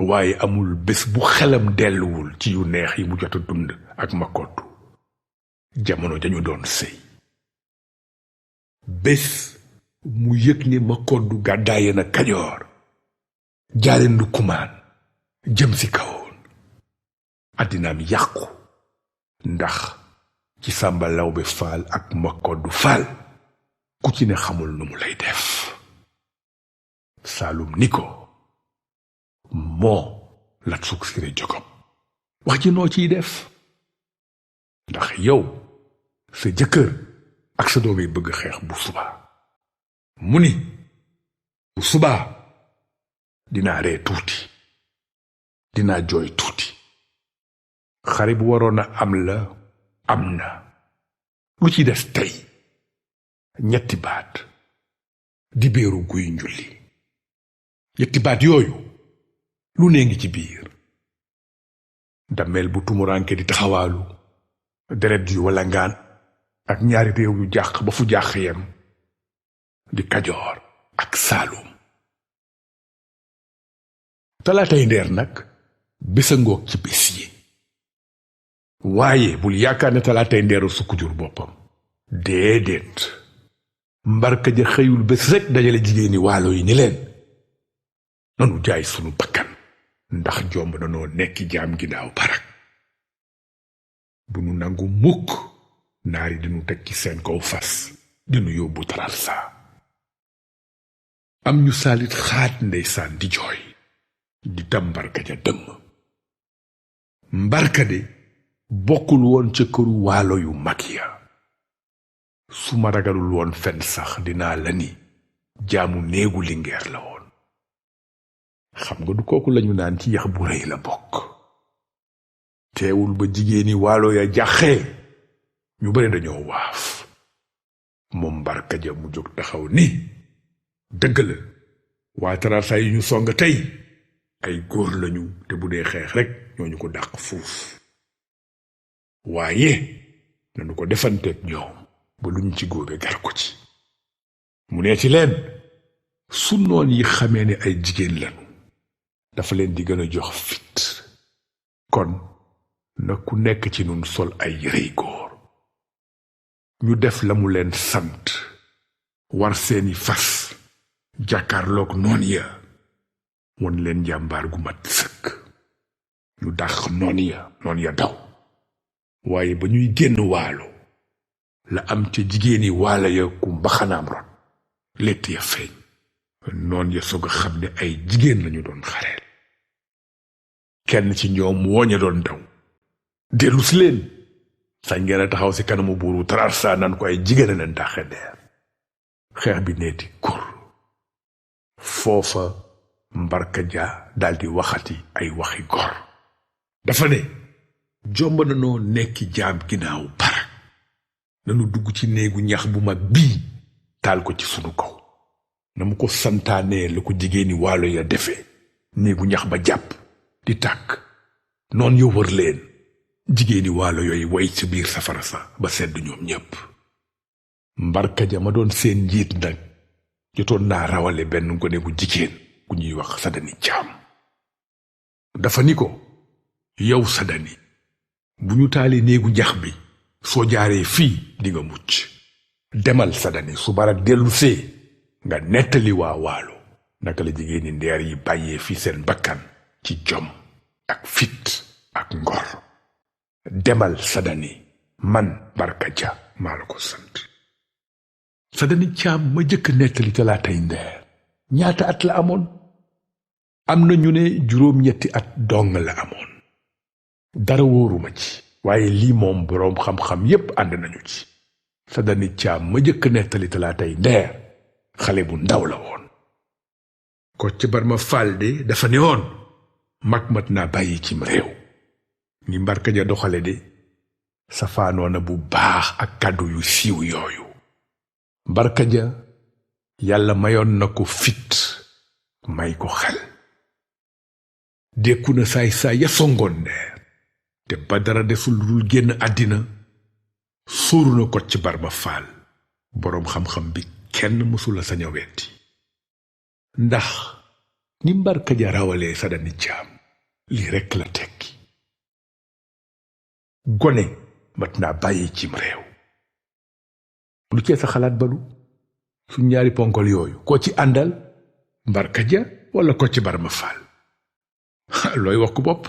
waaye amul bés bu xelam delluwul ci yu neex yi mu jot a dund ak ma koddu jamono dañu doon sëy bés mu yëg ni ma koddu gàddaaye na Kajoor jaare Ndukkumaan jëm si Kawoon àddinaam yàqu ndax ci Sàmba Lawbe Faal ak ma koddu Faal ku ci ne xamul nu mu lay def Saalum ni ko moo Lat Suk Siré Jogob wax ji noo ciy def ndax yow sa jëkkër ak sa doomay bëgg xeex bu subaa mu ni bu subaa dinaa ree tuuti dinaa jooy tuuti xare bu waroon a am la am na lu ci des tey ñetti baat di béeru guy njulli ñetti baat yooyu lu nee ngi ci biir Damel bu tumuranke di taxawaalu deret yu walla ngaan ak ñaari réew yu jàq ba fu jàq yem di Kajoor ak Saalum talaatay ndeer nag bésa ngoog ci bés yi waaye bul yaakaar ne talaatay ndeeru sukk jur boppam déedéet mbarka ja xëyul bés rekk dajale jigéeni waalo yi ni leen nanu jaay sunu bakkan ndax jomb danoo nekki jaam ginnaaw barak bu nu nangu mukk naari dinu teg ci seen kaw fas dinu yóbbu Tararsa am ñu saalit xaat ndeysaan di jooy di tam mbarka ja dëmm mbarka de bokkul woon ca këru waalo yu mag ya su ma ragalul woon fen sax dinaa la ni jaamu néegu Lingeer la woon xam nga du kooku lañu naan ci yax bu rëy la bokk teewul ba jigéeni waalo ya jaxee ñu bare dañoo waaf moom mbarka ja mu jóg taxaw ni dëgg la waa Tararsa yi ñu song tey ay góor lañu te bu dee xeex rekk ñooñu ko dàq fuuf waaye nanu ko defanteeg ñoom ba luñ ci góobe gar ko ci mu nee ci leen su noon yi xamee ne ay jigéen lañu dafa leen di gën a jox fit. kon na ku nekk ci nun sol ay yërey góor ñu def la mu leen sant war seeni fas jàkkaarloog noon ya won leen jàmbaar gu mat sëkk ñu dàq noon ya daw waaye ba ñuy génn waalo la am ca jigéeni waala ya ku mbaxanaam ron létt ya feeñ noon ya soog a xam ne ay jigéen lañu doon xareel kenn ci ñoom wooña doon daw dellu si leen sañ ngeen a taxaw si kanamu buuru Tararsa nan ko ay jigéen a leen dàqe deer xeex bi neeti kur foofa Mbarka Ja daldi waxati ay waxi gor dafa ne jomb nanoo nekki jaam ginnaaw barak nanu dugg ci néegu ñax bu mag bii taal ko ci sunu kaw na mu ko santaanee la ko jigéeni waalo ya defe néegu ñax ba jàpp di tàkk noon yo wër leen jigéeni waalo yooyu way ci biir safara sa ba sedd ñoom ñépp Mbarka Ja ma doon seen njiit nag jotoon naa rawale benn gone gu jigéen ku ñuy wax Sadani Caam dafa ni ko yow Sadani bu ñu taalee néegu ñax bi soo jaaree fii dinga mucc demal Sadani su barak dellu see nga nettali waa waalo naka la jigéeni ndeer yi bàyyee fi seen bakkan ci jom ak fit ak ngor demal Sadani man Mbarka Ja maa la ko sant Sadani Caam ma jëkk nettali talaatay ndeer ñaata at la amoon am na ñu ne juróom-ñetti at dong la amoon dara wóoruma ci waaye lii moom boroom xam-xam yépp ànd nañu ci Sadani Caam ma jëkk nettali talaatay ndeer xale bu ndaw la woon Kocc Barma Faal de dafa ne woon mag mat naa bàyyi cim réew ni Mbarka Ja doxale de safaanoona bu baax ak kàddu yu siiw yooyu Mbarka Ja yàlla mayoon na ko fit may ko xel dékku na saay-saay ya songoon ndeer te ba dara desul lu dul génn àddina sóoru na Kocc Barma Faal boroom xam-xam bi kenn mësula sañ a wetti ndax ni Mbarka Ja rawalee Sadani Caam lii rekk la tekki gone mat naa bàyyi cim réew lu cee sa xalaat balu su ñaari ponkol yooyu koo ci àndal Mbarka Ja walla Kocc Barma Faal looy wax ku bopp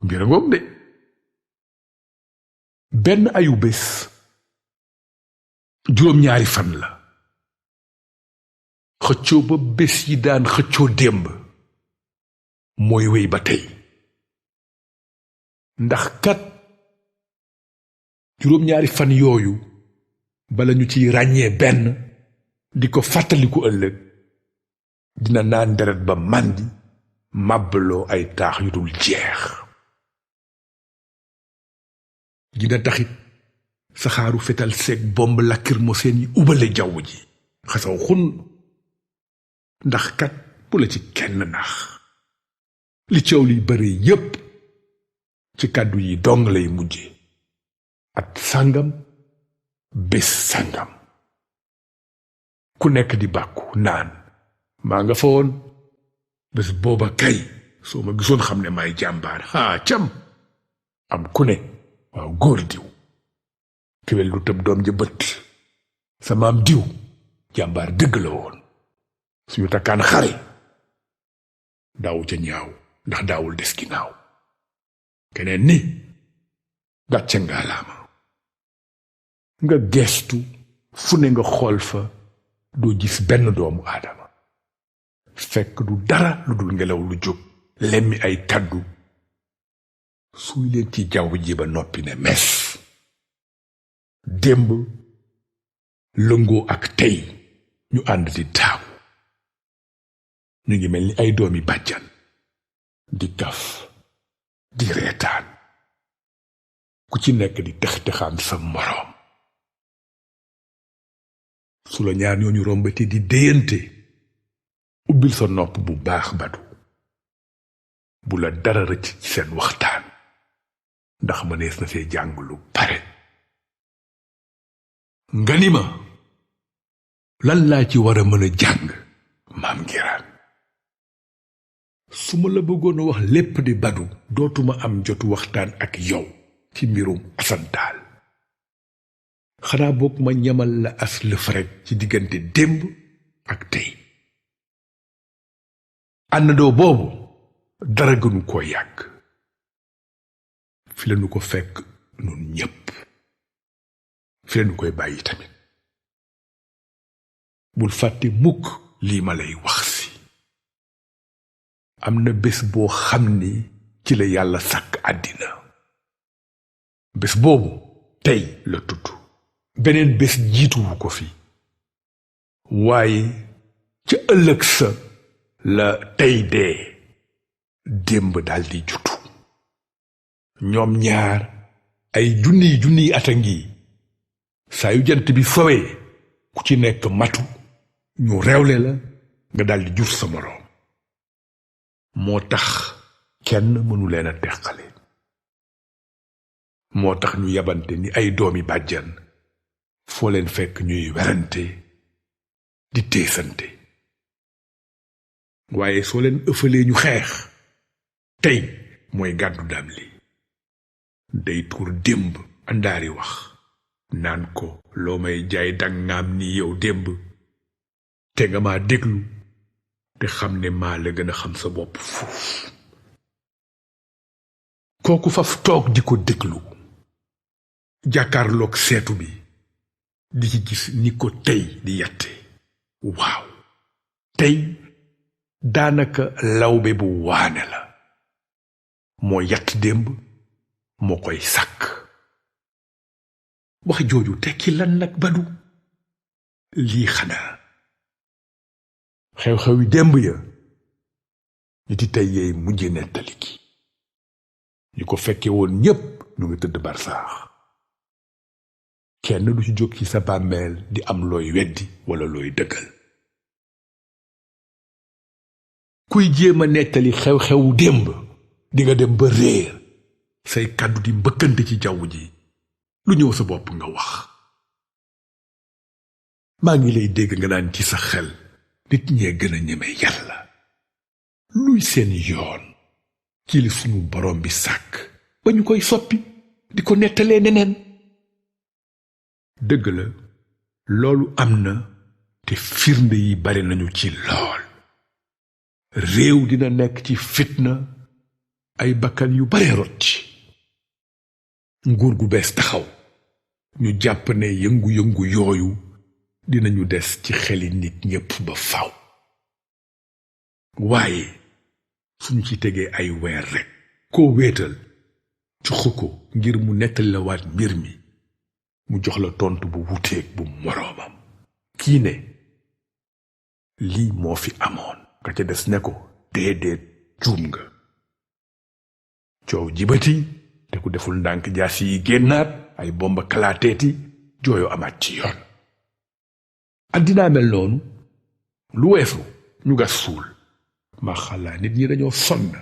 mbir a ngoog de benn ayu bés juróom-ñaari fan la xëccoo ba bés yi daan xëccoo démb mooy wéy ba tey ndax kat juróom-ñaari fan yooyu bala ñu ciy ràññee benn di ko fàttaliku ëllëg dina naan deret ba màndi màbbaloo ay taax yu dul jeex dina taxit saxaaru fetal seeg bomb lacrymogène yi ubale jaww ji xasaw xun ndax kat bu la ci kenn nax li coow liy bare yépp ci kàddu yi dong lay mujje at sàngam bés sàngam ku nekk di bàkku naan maa nga fa woon bés booba kay soo ma gisoon xam ne may jàmbaar haa cam am ku ne waaw góor diw kéwél lu tëb doom ja bët sa maam diw jàmbaar dëgg la woon suñu takkaan xare daawu ca ñaaw ndax daawul des ginnaaw keneen ni gàcce ngaalaama nga geestu fu ne nga xool fa doo gis benn doomu aadama fekk du dara lu dul ngelaw lu jóg lemmi ay kàddu suy leen ci jaww ji ba noppi ne mes démb lëngoo ak tey ñu ànd di taaw ñu ngi mel ni ay doomi bàjjan di kaf di reetaan ku ci nekk di tex-texaan sa moroom su la ñaar ñooñu rombati di déyante ubbil sa nopp bu baax badu bu la dara rëcc ci seen waxtaan ndax mënees na see jàng lu bare nga ni ma lan laa ci war a mën a jàng maam Ngiraan su ma la bëggoon a wax lépp di Badu dootuma am jotu waxtaan ak yow ci mbirum asantaal xanaa boog ma ñamal la as lëf rekk ci diggante démb ak tey àndandoo boobu dara gënu koo yàgg fi lañu ko fekk nun ñépp fi lañu koy bàyyi tamit bul fàtte mukk lii ma lay wax si am na bés boo xam ni ci la yàlla sàkk àddina bés boobu tey la tudd beneen bés jiituwu ko fi waaye ca ëllëg sa la tey dee démb daldi jutu ñoom ñaar ay junniy ata ngi saa yu jant bi sowee ku ci nekk matu ñu reewle la nga daldi jur sa moroom moo tax kenn mënu leen a teqale moo tax ñu yabante ni ay doomi bàjjan foo leen fekk ñuy werante di teesante waaye soo leen ëffalee ñu xeex tey mooy gàddu dam li day tuur démb àndaari wax naan ko loo may jaay dangaam ni yow démb te nga maa déglu te xam ne maa la gën a xam sa bopp fuuf kooku faf toog di ko déglu jàkkaarloog seetu bi di ci gis ni ko tey di yatte waaw tey daanaka lawbe bu waane la moo yatt démb moo koy sàkk wax jooju tekki lan nag Badu lii xanaa xew-xewi démb ya niti tey yeey mujje nettali ki ñu ko fekke woon ñépp ñu ngi tëdd barsaax kenn du ci jóg ci sa bàmmeel di am looy weddi walla looy dëggal kuy jéem a nettali xew-xewu démb dinga dem ba réer say kàddu di mbëkkante ci jaww ji lu ñëw sa bopp nga wax maa ngi lay dégg nga naan ci sa xel nit ñee gën a ñeme yàlla luy seen yoon ci li sunu borom bi sàkk ba ñu koy soppi di ko nettalee neneen dëgg la loolu am na te firnde yi bari nañu ci lool réew dina nekk ci fitna ay bakkan yu bare rot ci nguur gu bees taxaw ñu jàpp ne yëngu-yëngu yooyu dinañu des ci xeli nit ñépp ba faw waaye suñu ci tegee ay weer rekk koo wéetal jox ko ngir mu nettali la waat mbir mi mu jox la tontu bu wuteeg bu moroomam kii ne lii moo fi amoon ka ca des ne ko déedéet juum nga coow jibati te ku deful ndànk jaasi yi génnaat ay bomba kalaateeti jooyo amaat ci yoon addinaa mel noonu lu weesu ñu gas suul ma xalaa nit ñi dañoo sonn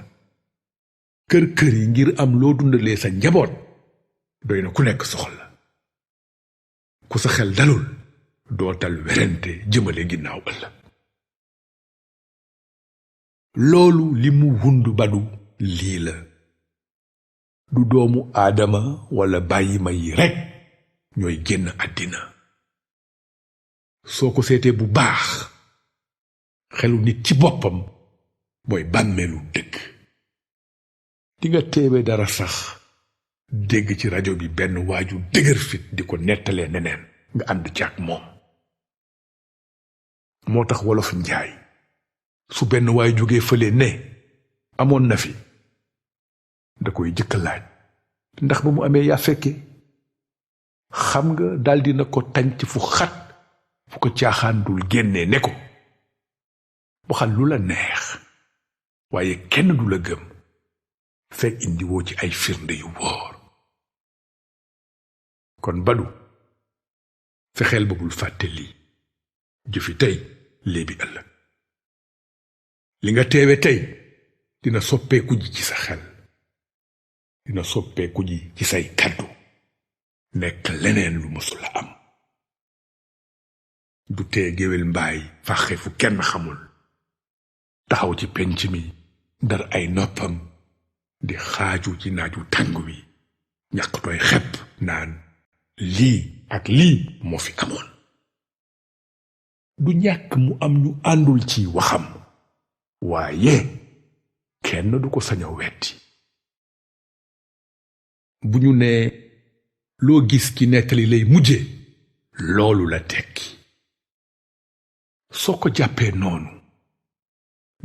kër yi ngir am loo dundalee sa njaboot doy na ku nekk soxla ku sa xel dalul dootal werante jëmale ginnaaw ëllëg loolu li mu wund Badu lii la du doomu aadama walla bàyyi ma yi rekk ñooy génn àddina soo ko seetee bu baax xelu nit ci boppam mooy bàmmeelu dëgg dinga teewe dara sax dégg ci rajo bi benn waaju dëgër fit di ko nettalee neneen nga ànd ci ak moom moo tax wolof njaay su benn waay jógee fële ne amoon na fi da koy jëkk laaj ndax ba mu amee yaa fekke xam nga daldi na ko tànc fu xat fu ko caaxaan dul génnee ne ko waxal lu la neex waaye kenn du la gëm fekk indiwoo ci ay firnde yu wóor kon Badu fexeel ba bul fàtte lii jëfi tey léebi ëllëg li nga teewe tey dina soppeeku ji ci sa xel dina soppeeku ji ci say kàddu nekk leneen lu mësula am du tee géwél mbaay faxe fu kenn xamul taxaw ci penc mi ndar ay noppam di xaaju ci naaju tàng wi ñaq tooy xepp naan lii ak lii moo fi amoon. du ñàkk mu am ñu àndul ci waxam waaye kenn du ko sañ a wetti. bu ñu nee loo gis ci nettali lay mujje loolu la tekki. soo ko jàppee noonu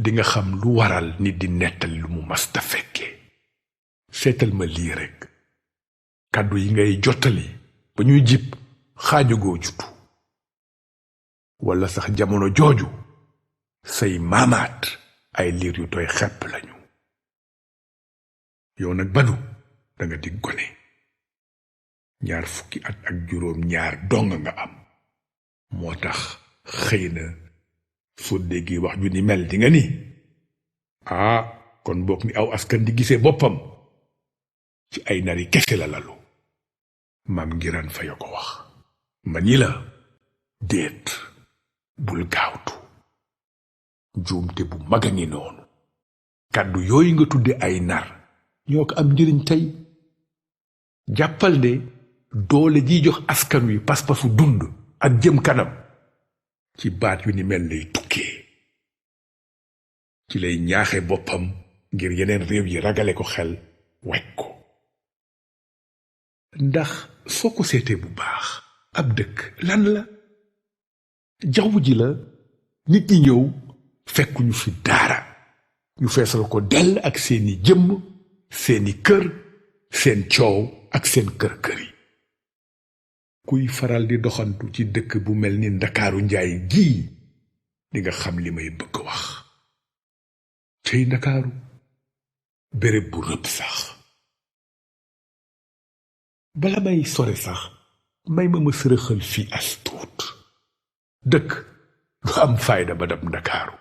dinga xam lu waral nit di nettali lu mu masta fekke. seetal ma lii rekk kàddu yi ngay jottali ba ñuy jib xaajugoo jutu walla sax jamono jooju say maamaat ay liir yu tooy xepp lañu. yow nag Badu danga di gone 20 fukki at ak juróom ñaar dong nga am. moo tax xëy na soo déggee wax ju ni mel di nga ni kon bokk ni aw askan di gisee boppam ci ay nari kese la lalu. maam Ngiraan Fay ko wax. ma ni la déet bul gaawtu juumte bu mag a ngi noonu. kàddu yooyu nga tudde ay nar ñoo ko am njëriñ tey. jàppal ne doole ji jox askan wi pas-pasu dund ak jëm kanam ci baat yu ni mel lay tukkee. ci lay ñaaxe boppam ngir yeneen réew yi ragale ko xel wekk ko. ndax soo ko seetee bu baax ab dëkk lan la? jaww ji la. nit ñi ñëw fekkuñu fi dara ñu feesal ko dell ak seeni jëmm seeni kër seen coow ak seen kër-kër yi. kuy faral di doxantu ci dëkk bu mel ni Ndakaaru njaay gii dinga xam li may bëgg wax. cey Ndakaaru béréb bu rëbb sax. bala may sore sax may ma sërëxal fii as tuut. dëkk lu am fayda ba dab Ndakaaru.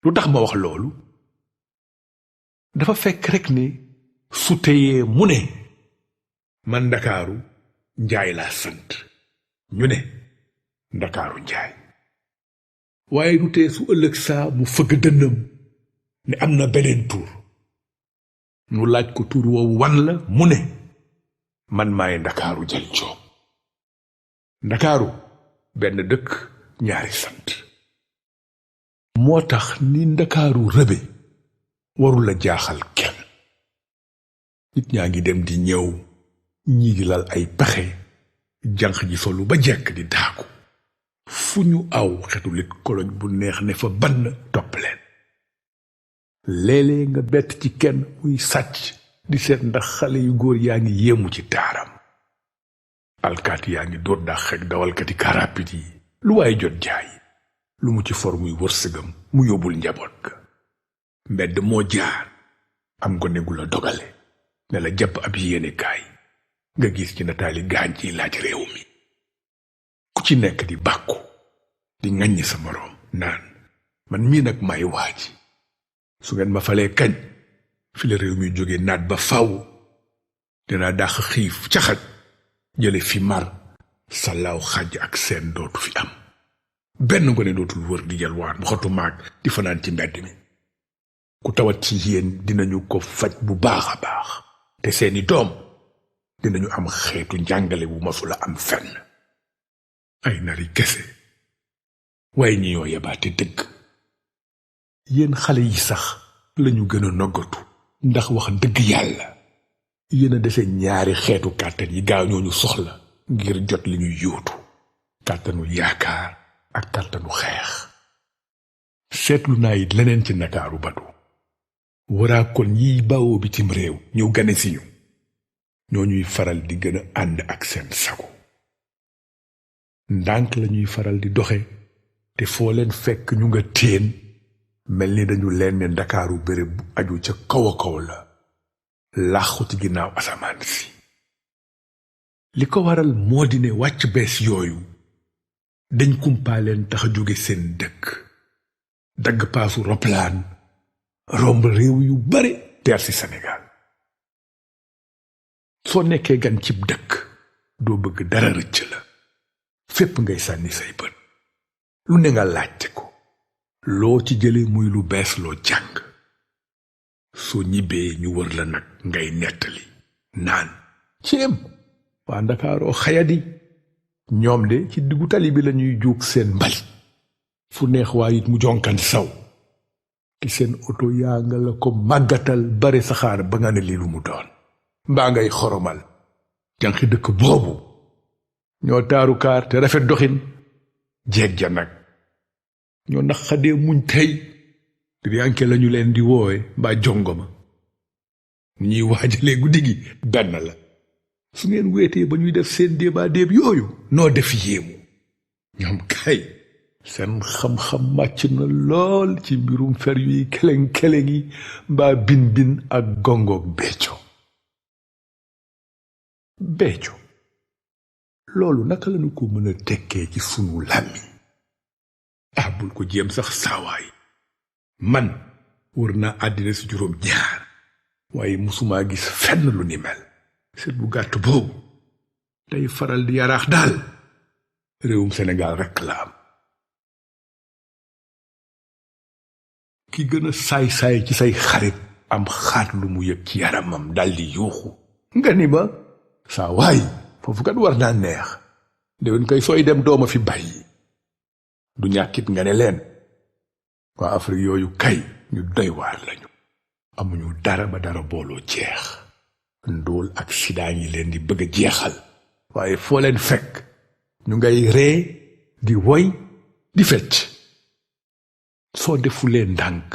lu tax ma wax loolu? dafa fekk rekk ne su teyee mu ne man Ndakaaru njaay laa sant ñu ne Ndakaaru njaay. waaye du tee su ëllëg saa mu fëgg dënnam ne am na beneen tur ñu laaj ko tur woowu wan la mu ne man maay Ndakaaru Jal Joob. Ndakaaru benn dëkk ñaari sant. moo tax ni Ndakaaru rëbe warul la jaaxal kenn. nit ñaa ngi dem di ñëw ñii di lal ay pexe janq ji solu ba jekk di daagu. fu ñu aw xetu lit koloñ bu neex ne fa bann topp leen. léeg-léeg nga bett ci kenn muy sàcc di seet ndax xale yu góor yaa ngi yéemu ci taaram. alkaati yaa ngi dóor dàq ak dawalkati karapit yi lu waaye jot jaay lu mu ci for muy wërsëgam mu yóbbul njaboot ga. mbedd moo jaar am gone gu la dogale ne la jàpp ab yéene kaay nga gis ci nataali gaañ ciy laaj réew mi. ku ci nekk di bàkku di ŋaññi sa moroom naan man mii nag maay waaji su ngeen ma falee kañ fi la réew mi jóge naat ba faw dinaa dàq xiif ca xaj jële fi mar salaaw xaj ak seen dootu fi am. benn ngone dootul wër di yalwaan waxatu maag di fanaan ci mbedd mi. ku tawat ci yéen dinañu ko faj bu baax a baax te seeni doom dinañu am xeetu njàngale bu masula am fenn. ay nari kese waaye ñi ñoo yebaate dëgg. yéen xale yi sax lañu gën a noggatu ndax wax dëgg yàlla yéen a dese ñaari xeetu kàttan yi gaaw ñooñu soxla ngir jot li ñuy yóotu. kàttanu yaakaar ak kàttanu xeex. seetlu naa it leneen ci Ndakaaru Badu. waraa kon yiy bawoo bitim réew ñëw gane si ñu ñoo ñuy faral di gën a ànd ak seen sago. ndànk lañuy faral di doxe te foo leen fekk ñu nga téen mel ni dañu leen ne Ndakaaru béréb bu aju ca kaw a kaw la làqu ci ginnaaw asamaan si. li ko waral moo di ne wàcc bees yooyu dañ kumpaa leen tax a jóge seen dëkk dagg paasu roplaan romb réew yu bare teer ci Sénégal. soo nekkee gan cib dëkk doo bëgg dara rëcc la fépp ngay sànni say bët lu ne nga laajte ko loo ci jële muy lu bees loo jàng soo ñibbee ñu wër la nag ngay nettali naan ceem waa Ndakaaroo xayadi ñoom de ci diggu tali bi lañuy juug seen mbalit fu neex waa it mu jonkan saw ki seen oto yaa nga la ko màggatal bare saxaar ba nga ne lii lu mu doon mbaa ngay xoromal janqi dëkk boobu ñoo taaru kaar te rafet doxin jeeg ja nag ñoo naqadee muñ tey riyanke lañu leen di woowe mbaa jongoma ñuy waajalee guddi gi benn la su ngeen wéetee ba ñuy def seen déebaa déeb yooyu noo def yéemu ñoom kay seen xam-xam màcc na lool ci mbirum fer yuy keleng-keleng yi mbaa bin ak gongoog becco loolu naka lañu ko mën a tekkee ci sunu làmmiñ bul ko jéem sax saawaay man wër naa àddina si juróom ñaar waaye musumaa gis fenn lu ni mel seet bu gàtt boobu day faral di yaraax daal réewum Sénégal rekk la am ki gën a saay-saay ci say xarit am xaat lu mu yëg ci yaramam daldi yuuxu nga ni ma saa waay foofu kat war naa neex déwén kay sooy dem dooma fi bàyyi du ñàkkit nga ne leen waa Afrique yooyu kay ñu doy waar lañu amuñu dara ba dara booloo jeex ndóol ak sidaa ngi leen di bëgg a jeexal waaye foo leen fekk ñu ngay ree di woy di fecc soo defulee ndànk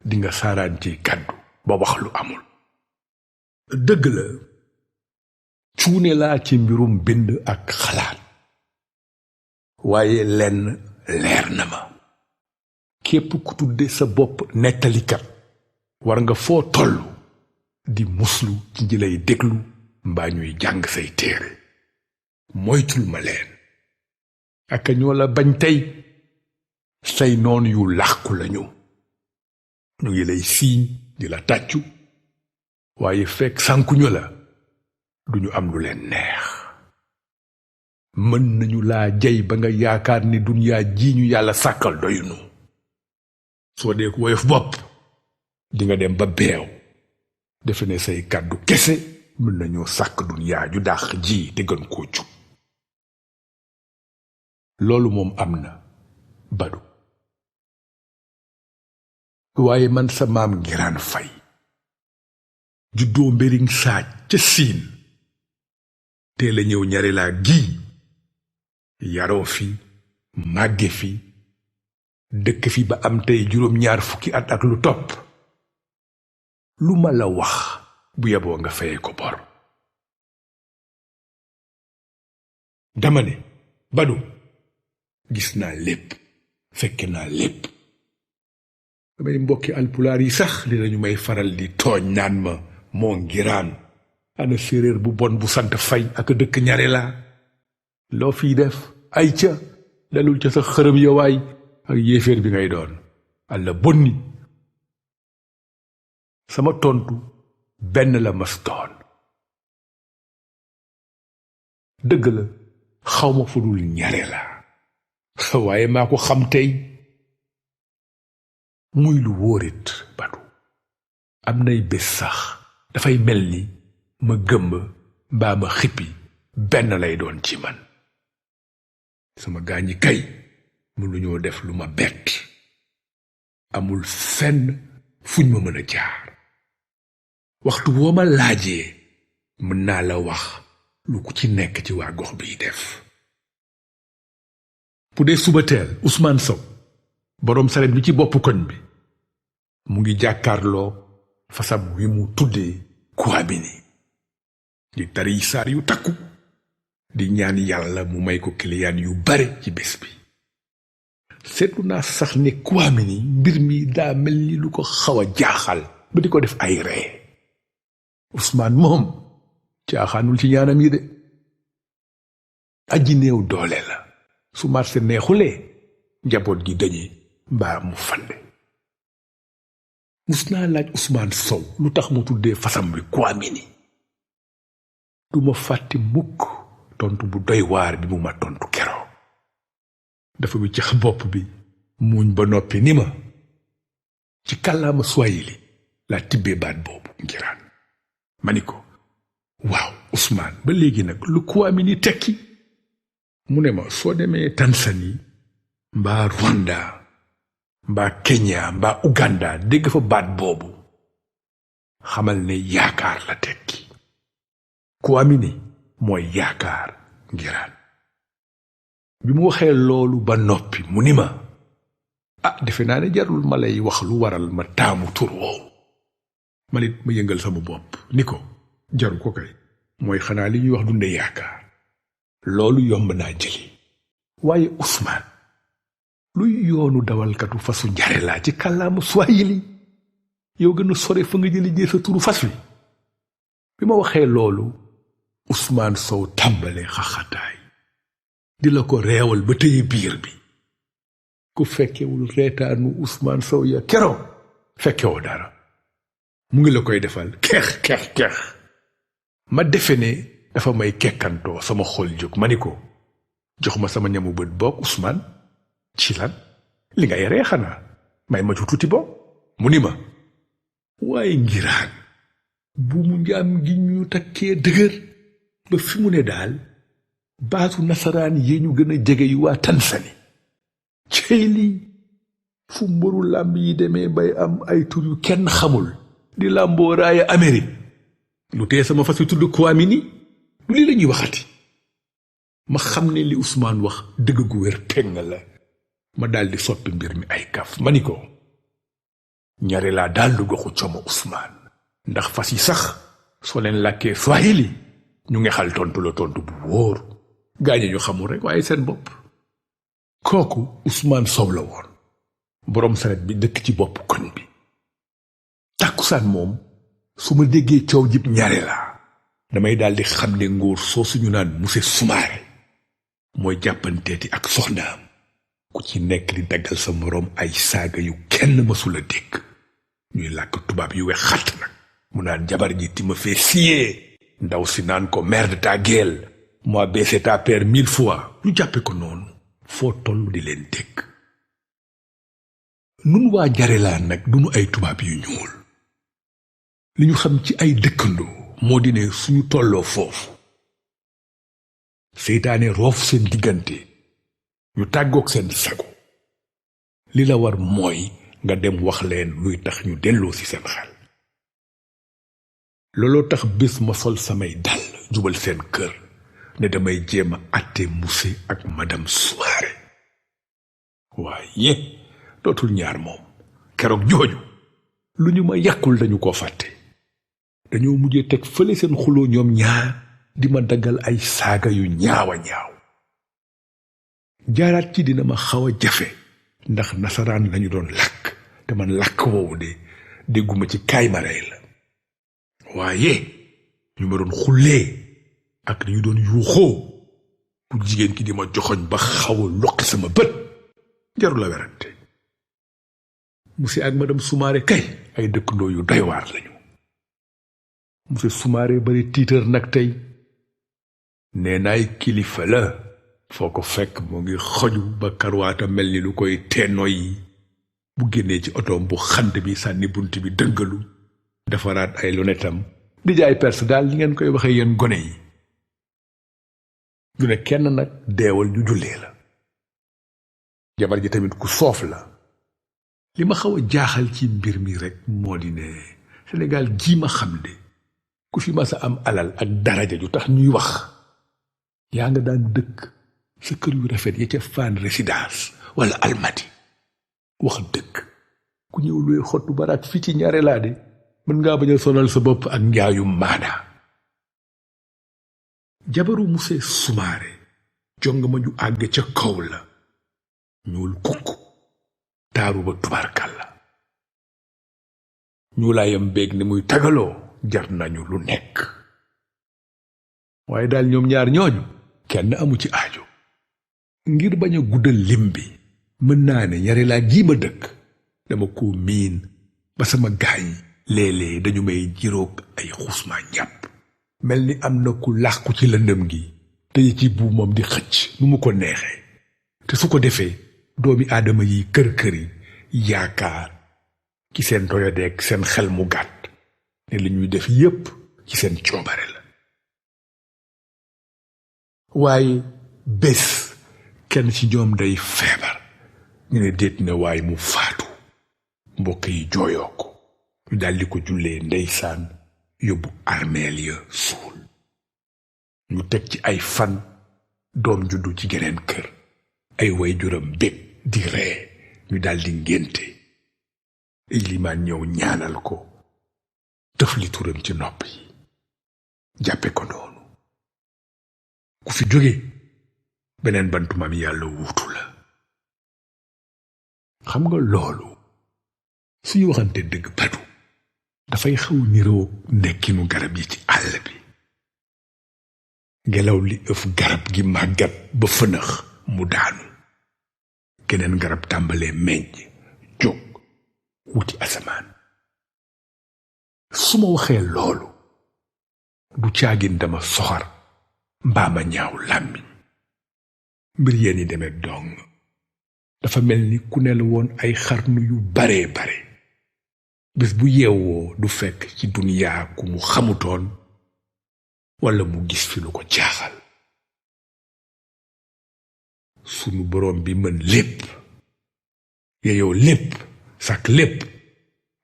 dinga saaraan ci kàddu ba wax lu amul dëgg la cuune laa ci mbirum bind ak xalaat waaye lenn leer na ma képp ku tudde sa bopp nettalikat war nga foo tollu di muslu ci ñi lay déglu mbaa ñuy jàng say téere moytul ma leen aka ñoo la bañ tey say noon yu làqu lañu ñu ngi lay siiñ di la tàccu waaye fekk sànkuñu la duñu am lu leen neex mën nañu laa jey ba nga yaakaar ni dunyaa ji ñu yàlla sàkkal doyunu soo dee ko woyof bopp dinga dem ba beew defe ne say kàddu kese mën nañoo sàkk dunyaa ju dàq ji te gën koo jub loolu moom am na Badu waaye man sa maam Ngiraan Fay juddoo Mbéring Saaj ca Siin teel a ñëw ñare laa gii yaroo fi màgge fi dëkk fi ba am tey juróom-ñaar fukki at ak lu topp lu ma la wax bu yeboo nga fayee ko bor dama ne Badu gis naa lépp fekke naa lépp damay mbokki alpulaar yi sax dinañu may faral di tooñ naan ma moo Ngiraan ana séeréer bu bon bu sant Fay ak dëkk ñare laa loo fiy def ay ca dalul ca sa xërëm yowaay ak yéeféer bi ngay doon alla bonni sama tontu benn la mas doon dëgg la xawma fu dul ñare laa waaye maa ko xam tey muy lu wóorit Badu am nay bés sax dafay mel ni ma gëmb mbaa ma xippi benn lay doon ci man sama gaañi kay mënuñoo def lu ma bett amul fenn fuñ ma mën a jaar waxtu woo ma laajee mën naa la wax lu ku ci nekk ci waa gox biy def bu dee suba teel Ousmane Sow boroom saret bi ci bopp koñ bi mu ngi jàkkaarloo fasam wi mu tuddee Kuamini di tari saar yu takku di ñaan yàlla mu may ko kiliyaan yu bare ci bés bi seetlu naa sax ne Kuamini mbir mi daa mel ni lu ko xaw a jaaxal ba di ko def ay ree Ousmane moom caaxaanul ci ñaanam yi de aji néew doole la su marse neexulee njaboot gi dañuy mbaa mu fande mus naa laaj Ousmane Sow lu tax mu tuddee fasam wi Kuamini duma fàtte mukk tontu bu doy waar bi mu ma tontu keroog dafa wiccax bopp bi muuñ ba noppi ni ma ci kàllaama Swahili laa tibbee baat boobu ngiraan ma ni ko waaw Ousmane ba léegi nag lu Kwamini tekki mu ne ma soo demee Tanzanie mbaa Rwanda mbaa Kenya mbaa Uganda dégg fa baat boobu xamal ne yaakaar la tekki Kwamini mooy yaakaar ngiraan bi mu waxee loolu ba noppi mu ni ma defe naa ne jarul ma lay wax lu waral ma taamu tur woowu ma nit ma yëngal sama bopp ni ko jaru ko kay mooy xanaa li ñuy wax dunde yaakaar loolu yomb naa jëli waaye Ousmane luy yoonu dawalkatu fasu njare laa ci kàllaamu Swahili yow gën a sore fa nga jëli jee sa turu fas wi bi ma waxee loolu Ousmane Sow tàmbalee xaxataay di la ko reewal ba tëye biir bi ku fekkewul reetaanu Ousmane Sow ya keroog fekkewoo dara mu ngi la koy defal keex ma defe ne dafa may kekkantoo sama xol jóg ma ni ko jox ma sama ñamu bët boog Ousmane ci lan li ngay ree xanaa may ma ci tuuti boog mu ni ma waaye ngiraan bu mu njaam gi ñu takkee dëgër ba fi mu ne daal baatu nasaraan yi ñu gën a jege yu waa Tanzanie cey lii fu mbaru làmb yi demee bay am ay tur yu kenn xamul di làmboo raaya Amérique lu tee sama fas yu tudd Kwamini lu lii la ñuy waxati ma xam ne li Ousmane wax dëgg gu wér teng la ma daldi soppi mbir mi ay kaf ma ni ko ñare laa daldi goxu como Ousmane ndax fas yi sax soo leen làkkee Swahili ñu ngi xal tontu la tontu bu wóor gaañe ñu xamul rek waaye seen bopp kooku Ousmane Sow la woon boroom saret bi dëkk ci bopp koñ bi tàkkusaan moom su ma déggee coow jib ñare laa damay daldi xam ne ngóor soo suñu naan monsieur Soumaré mooy jàppanteeti ak soxnaam ku ci nekk di daggal sa moroom ay saaga yu kenn mësula dégg ñuy làkk tubaab yu wex xatt nag mu naan jabar ji ti ma fee siyee ndaw si naan ko mère de ta gueule moi baissé ta père 1000 fois ñu jàppe ko noonu foo toll di leen dégg nun waa Njarelaa nag duñu ay tubaab yu ñuul li ñu xam ci ay dëkkandoo moo di ne suñu tolloo foofu seytaane roof seen diggante ñu tàggook seen sago li la war mooy nga dem wax leen luy tax ñu delloo ci seen xel looloo tax bés ma sol samay dàll jubal seen kër ne damay jéem a àtte monsieur ak madame Soumaré waaye dootul ñaar moom keroog jooju lu ñu ma yàkkul dañu ko fàtte dañoo mujjee teg fële seen xuloo ñoom ñaar di ma daggal ay saaga yu ñaawa ñaaw jaaraat ci dina ma xaw a jafe ndax nasaraan lañu doon làkk te man làkk woowu de dégguma ci kaay ma rey la waaye ñu ma doon xullee ak dañu doon yuuxoo ku jigéen ki di ma joxoñ ba xaw a loqi sama bët jaru la werante monsieur ak madame Soumaré kay ay dëkkandoo yu doy waar lañu monsieur Soumaré bari tiitar nag tey nee naay kilifa la foo ko fekk mu ngi xoju ba karwaata mel ni lu koy teenoy yi bu génnee ci otoom bu xand bi sànni bunt bi dëngalu defaraat ay lunetam di jaay perse daal li ngeen koy waxee yéen gone yi du ne kenn nag deewal ñu jullee la jabar ji tamit ku soof la li ma xaw a jaaxal ci mbir mi rek moo di ne Sénégal gii ma xam de ku fi mas a am alal ak daraja ju tax ñuy wax yaa nga daan dëkk sa kër yu rafet ya ca Fann Résidence wala Almadi wax dëkk ku ñëw luy xottu baraat fii ci Ñaareelaa de mën ngaa bañ a sonal sa bopp ak njaayu maanaa jabaru monsieur Soumaré jonga ma ju àgg ca kaw la ñuul kukk taaru ba tubaarkàlla ñuulaayam beeg ni muy tagaloo jar nañu lu nekk waaye daal ñoom ñaar ñooñu kenn amu ci aajo ngir bañ a guddal lim bi mën naa ne Ñaareelaa gii ma dëkk dama ko miin ba sama gaañ léeg-léeg dañu may jiroog ay xusma njàpp mel ni am na ku làqu ci lëndëm gi tey ci buumam di xëcc nu mu ko neexee te su ko defee doomi aadama yi kër-këri yaakaar ki seen doyadeeg seen xel mu gàtt ne li ñuy def yépp ci seen coobare la. waaye bés kenn ci ñoom day feebar ñu ne déet na waaye mu faatu mbokk yi jooyoo ko ñu daldi ko jullee ndeysaan yóbbu armeel ya suul. ñu teg ci ay fan doom juddu ci geneen kër ay waajuram bég di ree ñu daldi ngénte. ilimaan ñëw ñaanal ko tëfli turam ci nopp yi jàppe ko noonu. ku fi jóge beneen bantu maam yàlla wuutu la. xam nga loolu suy waxante dëgg Badu dafay xaw niroo nekkinu garab yi ci àll bi. ngelaw li ëf garab gi màggat ba fënax mu daanu geneen garab tàmbalee meññ jóg wuti asamaan. su ma waxee loolu du caagin dama soxar mbaa ma ñaaw làmmiñ. mbir yéen yi demee dong dafa mel ni ku ne la woon ay xarnu yu baree bare bés bu yeewoo du fekk ci duniyaa ku mu xamutoon walla mu gis fi lu ko jaaxal. sunu boroom bi mën lépp yeyoo lépp sàkk lépp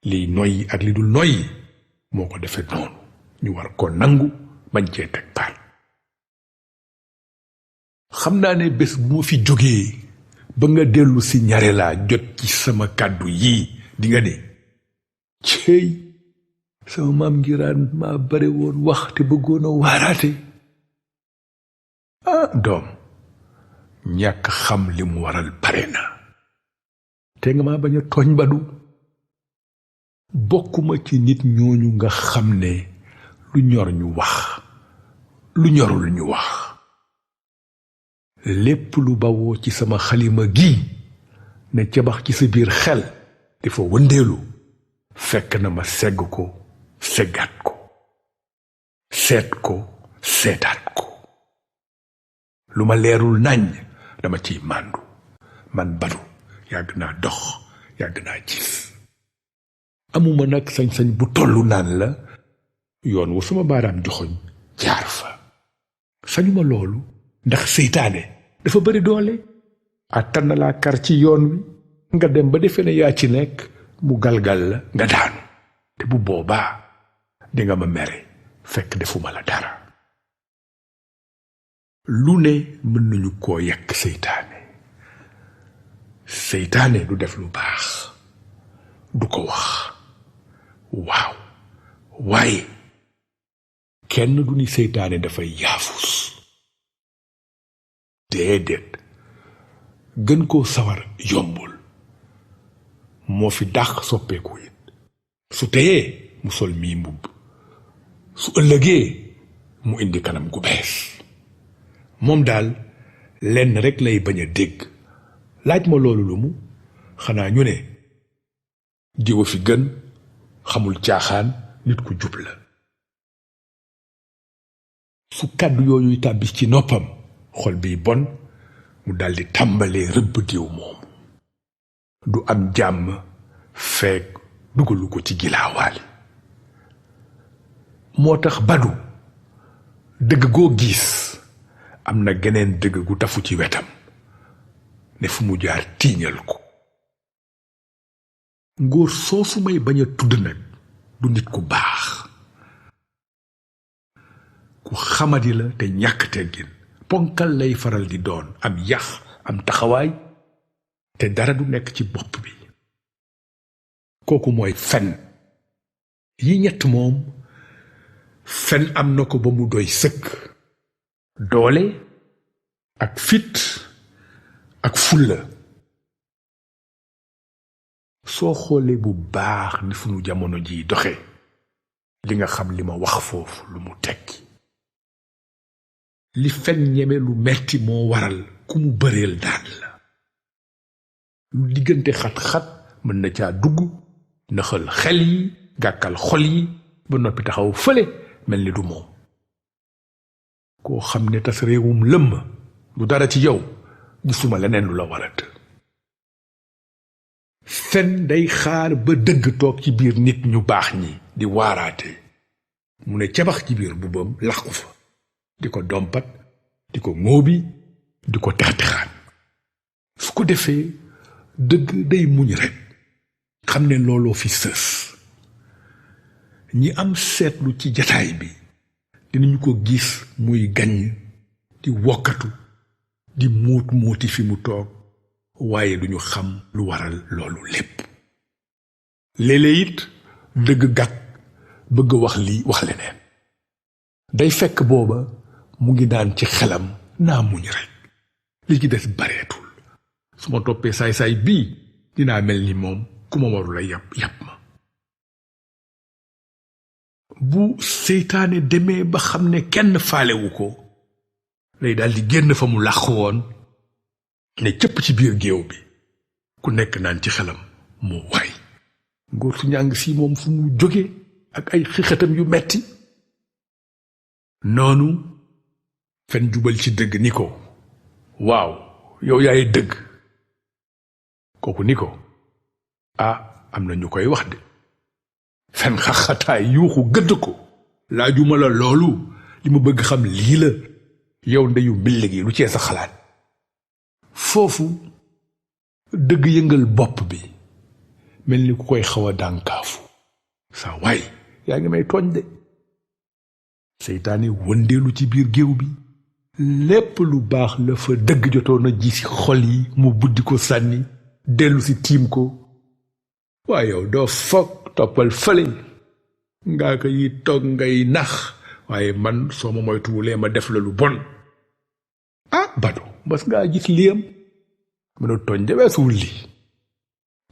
liy noyyi ak li dul noyyi moo ko defe noonu ñu war ko nangu bañ cee teg baat. xam naa ne bés bu ma fi jógee ba nga dellu si ñare laa jot ci sama kàddu yii di nga ne céy sama maam ngiraan maa bare woon wax te bëggoon a waaraate. doom ñàkk xam li mu waral bare na te nga maa bañ a tooñ Badu. bokkuma ci nit ñooñu nga xam ne lu ñor ñu wax lu ñorul ñu wax. lépp lu bawoo ci sama xalima gi ne cabax ci sa biir xel dafa wëndeelu fekk na ma segg ko seggaat ko seet ko seetaat ko. lu ma leerul nañ dama ciy màndu. man Badu yàgg naa dox yàgg naa gis. amuma nag sañ-sañ bu tollu naan la yoon wu sama baaraam joxoñ jaar fa. sañuma loolu ndax seytaane dafa bari doole. àttan na laa kar ci yoon wi nga dem ba defe ne yaa ci nekk mu galgal la nga daanu te bu boobaa dinga ma mere fekk defuma la dara. lu ne mën nañu koo yekk seytaane. seytaane du def lu baax du ko wax waaw waaye kenn du ni seytaane dafay yaafus. déedéet gën koo sawar yombul. moo fi dàq soppeeku it. su teyee mu sol mii mbubb su ëllëgee mu indi kanam gu bees. moom daal lenn rekk lay bañ a dégg. laaj ma loolu lu mu xanaa ñu ne diwa fi gën xamul caaxaan nit ku jub la. su kàddu yooyuy tàbbi ci noppam xol biy bon mu daldi tàmbalee rëbb diw moomu. du am jàmm feek dugalu ko ci gilaawaali. moo tax Badu dëgg goo gis am na geneen dëgg gu tafu ci wetam ne fu mu jaar tiiñal ko. ngóor soosu may bañ a tudd nag du nit ku baax. ku xamadi la te ñàkk teggin. ponkal lay faral di doon am yax am taxawaay te dara du nekk ci bopp bi. kooku mooy fen. yi ñett moom fen am na ko ba mu doy sëkk. doole ak fit ak fulla. soo xoolee bu baax ni sunu jamono ji doxe li nga xam li ma wax foofu lu mu tekki. li fen ñeme lu metti moo waral ku mu bëreel daan la. lu diggante xat-xat mën na caa dugg naxal xel yi gàkkal xol yi ba noppi taxaw fële mel ni du moom. koo xam ne tas réewum lëmm du dara ci yow gisuma leneen lu la warat. fen day xaar ba dëgg toog ci biir nit ñu baax ñi di waaraate mu ne cabax ci biir bubbam làqu fa di ko dompat di ko ŋóobi di ko textexaan su ko defee dëgg day muñ rekk xam ne looloo fi sës ñi am seetlu ci jataay bi dinañu ko gis muy gaññ di wokkatu di muut fi mu toog waaye duñu xam lu waral loolu lépp léeg-léeg it dëgg gàkk bëgg wax lii wax leneen day fekk booba mu ngi naan ci xelam naa muñ rekk li ci des bareetul su ma toppee saay-saay bii dinaa mel ni moom ku ma warula yàpp ma bu seytaane demee ba xam ne kenn faalewu ko lay daldi génn fa mu làq woon ne cëpp ci biir géew bi ku nekk naan ci xelam moo waay ngóor su njàng si moom fu mu jóge ak ay xixatam yu metti noonu fen jubal ci dëgg ni ko waaw yow yaay dëgg kooku ni ko am na ñu koy wax de fen xaxataay yuuxu gëdd ko laajuma la loolu li ma bëgg xam lii la yow ndeyu mbill gi lu cee sa xalaat foofu dëgg yëngal bopp bi mel ni ku koy xaw a dànkaafu saa waay yaa ngi may tooñ de seytaane wëndeelu ci biir géew bi lépp lu baax la fa dëgg jotoon a ji ci xol yi mu buddi ko sànni dellu si tiim ko waaye yow doo foog toppal fële ngaa ko yi toog ngay nax waaye man soo ma moytuwulee ma def la lu bon Badu mas ngaa gis liyam mën a tooñ de weesuwul li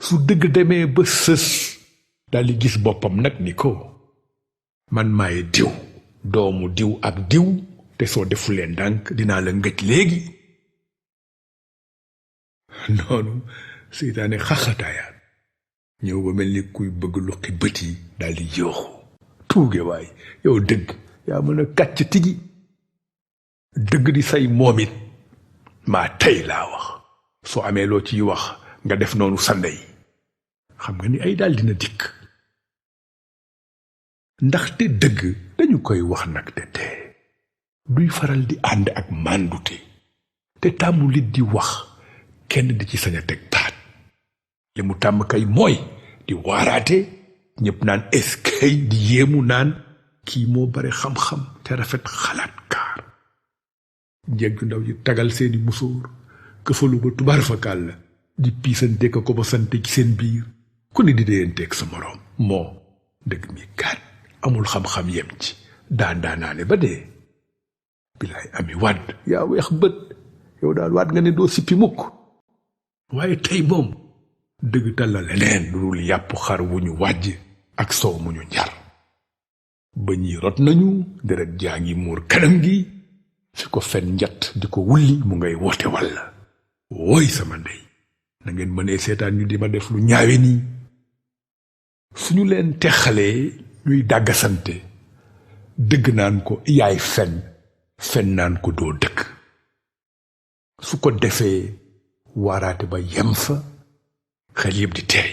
su dëgg demee ba sës daldi gis boppam nag ni ko man maay diw doomu diw ak diw te soo defulee ndànk dinaa la ngëj léegi noonu seytaane xaxataayaat ñëw ba mel ni kuy bëgg luqi bët yi daldi yooxu tuuge waay yow dëgg yaa mën a kàcc tigi dëgg di say moom it maa tey laa wax soo amee loo ciy wax nga def noonu sa ndey xam nga ni ay daal dina dikk ndaxte dëgg dañu koy wax nag te tee duy faral di ànd ak màndute te tàmmu lit di wax kenn di ci sañ a teg baat li mu tàmm kay mooy di waaraate ñépp naan eskay di yéemu naan kii moo bare xam-xam te rafet xalaat kaar jeeg ju ndaw yi tagal seeni musóor këfalu ba tubaar fakal la di piisante ko ba sante ci seen biir ku ne di déyanteeg sa moroom moo dëgg mi kat amul xam-xam yem ci daanaane ba dee bilaay ami wàdd yaa weex bët yow daal waat nga ne doo sippi mukk waaye tey moom dëgg talla leneen lu dul yàpp xar wu ñu wàjj ak soow mu ñu njar ba ñi rot nañu deret jaa ngi muur kanam gi fi ko fen njat di ko wulli mu ngay woote walla wooy sama ndey na ngeen mënee seetaan ñu di ma def lu ñaawe nii suñu leen texalee ñuy dàggasante dëgg naan ko yaay fen naan ko doo dëgg su ko defee waaraate ba yem fa xel yëpp di teey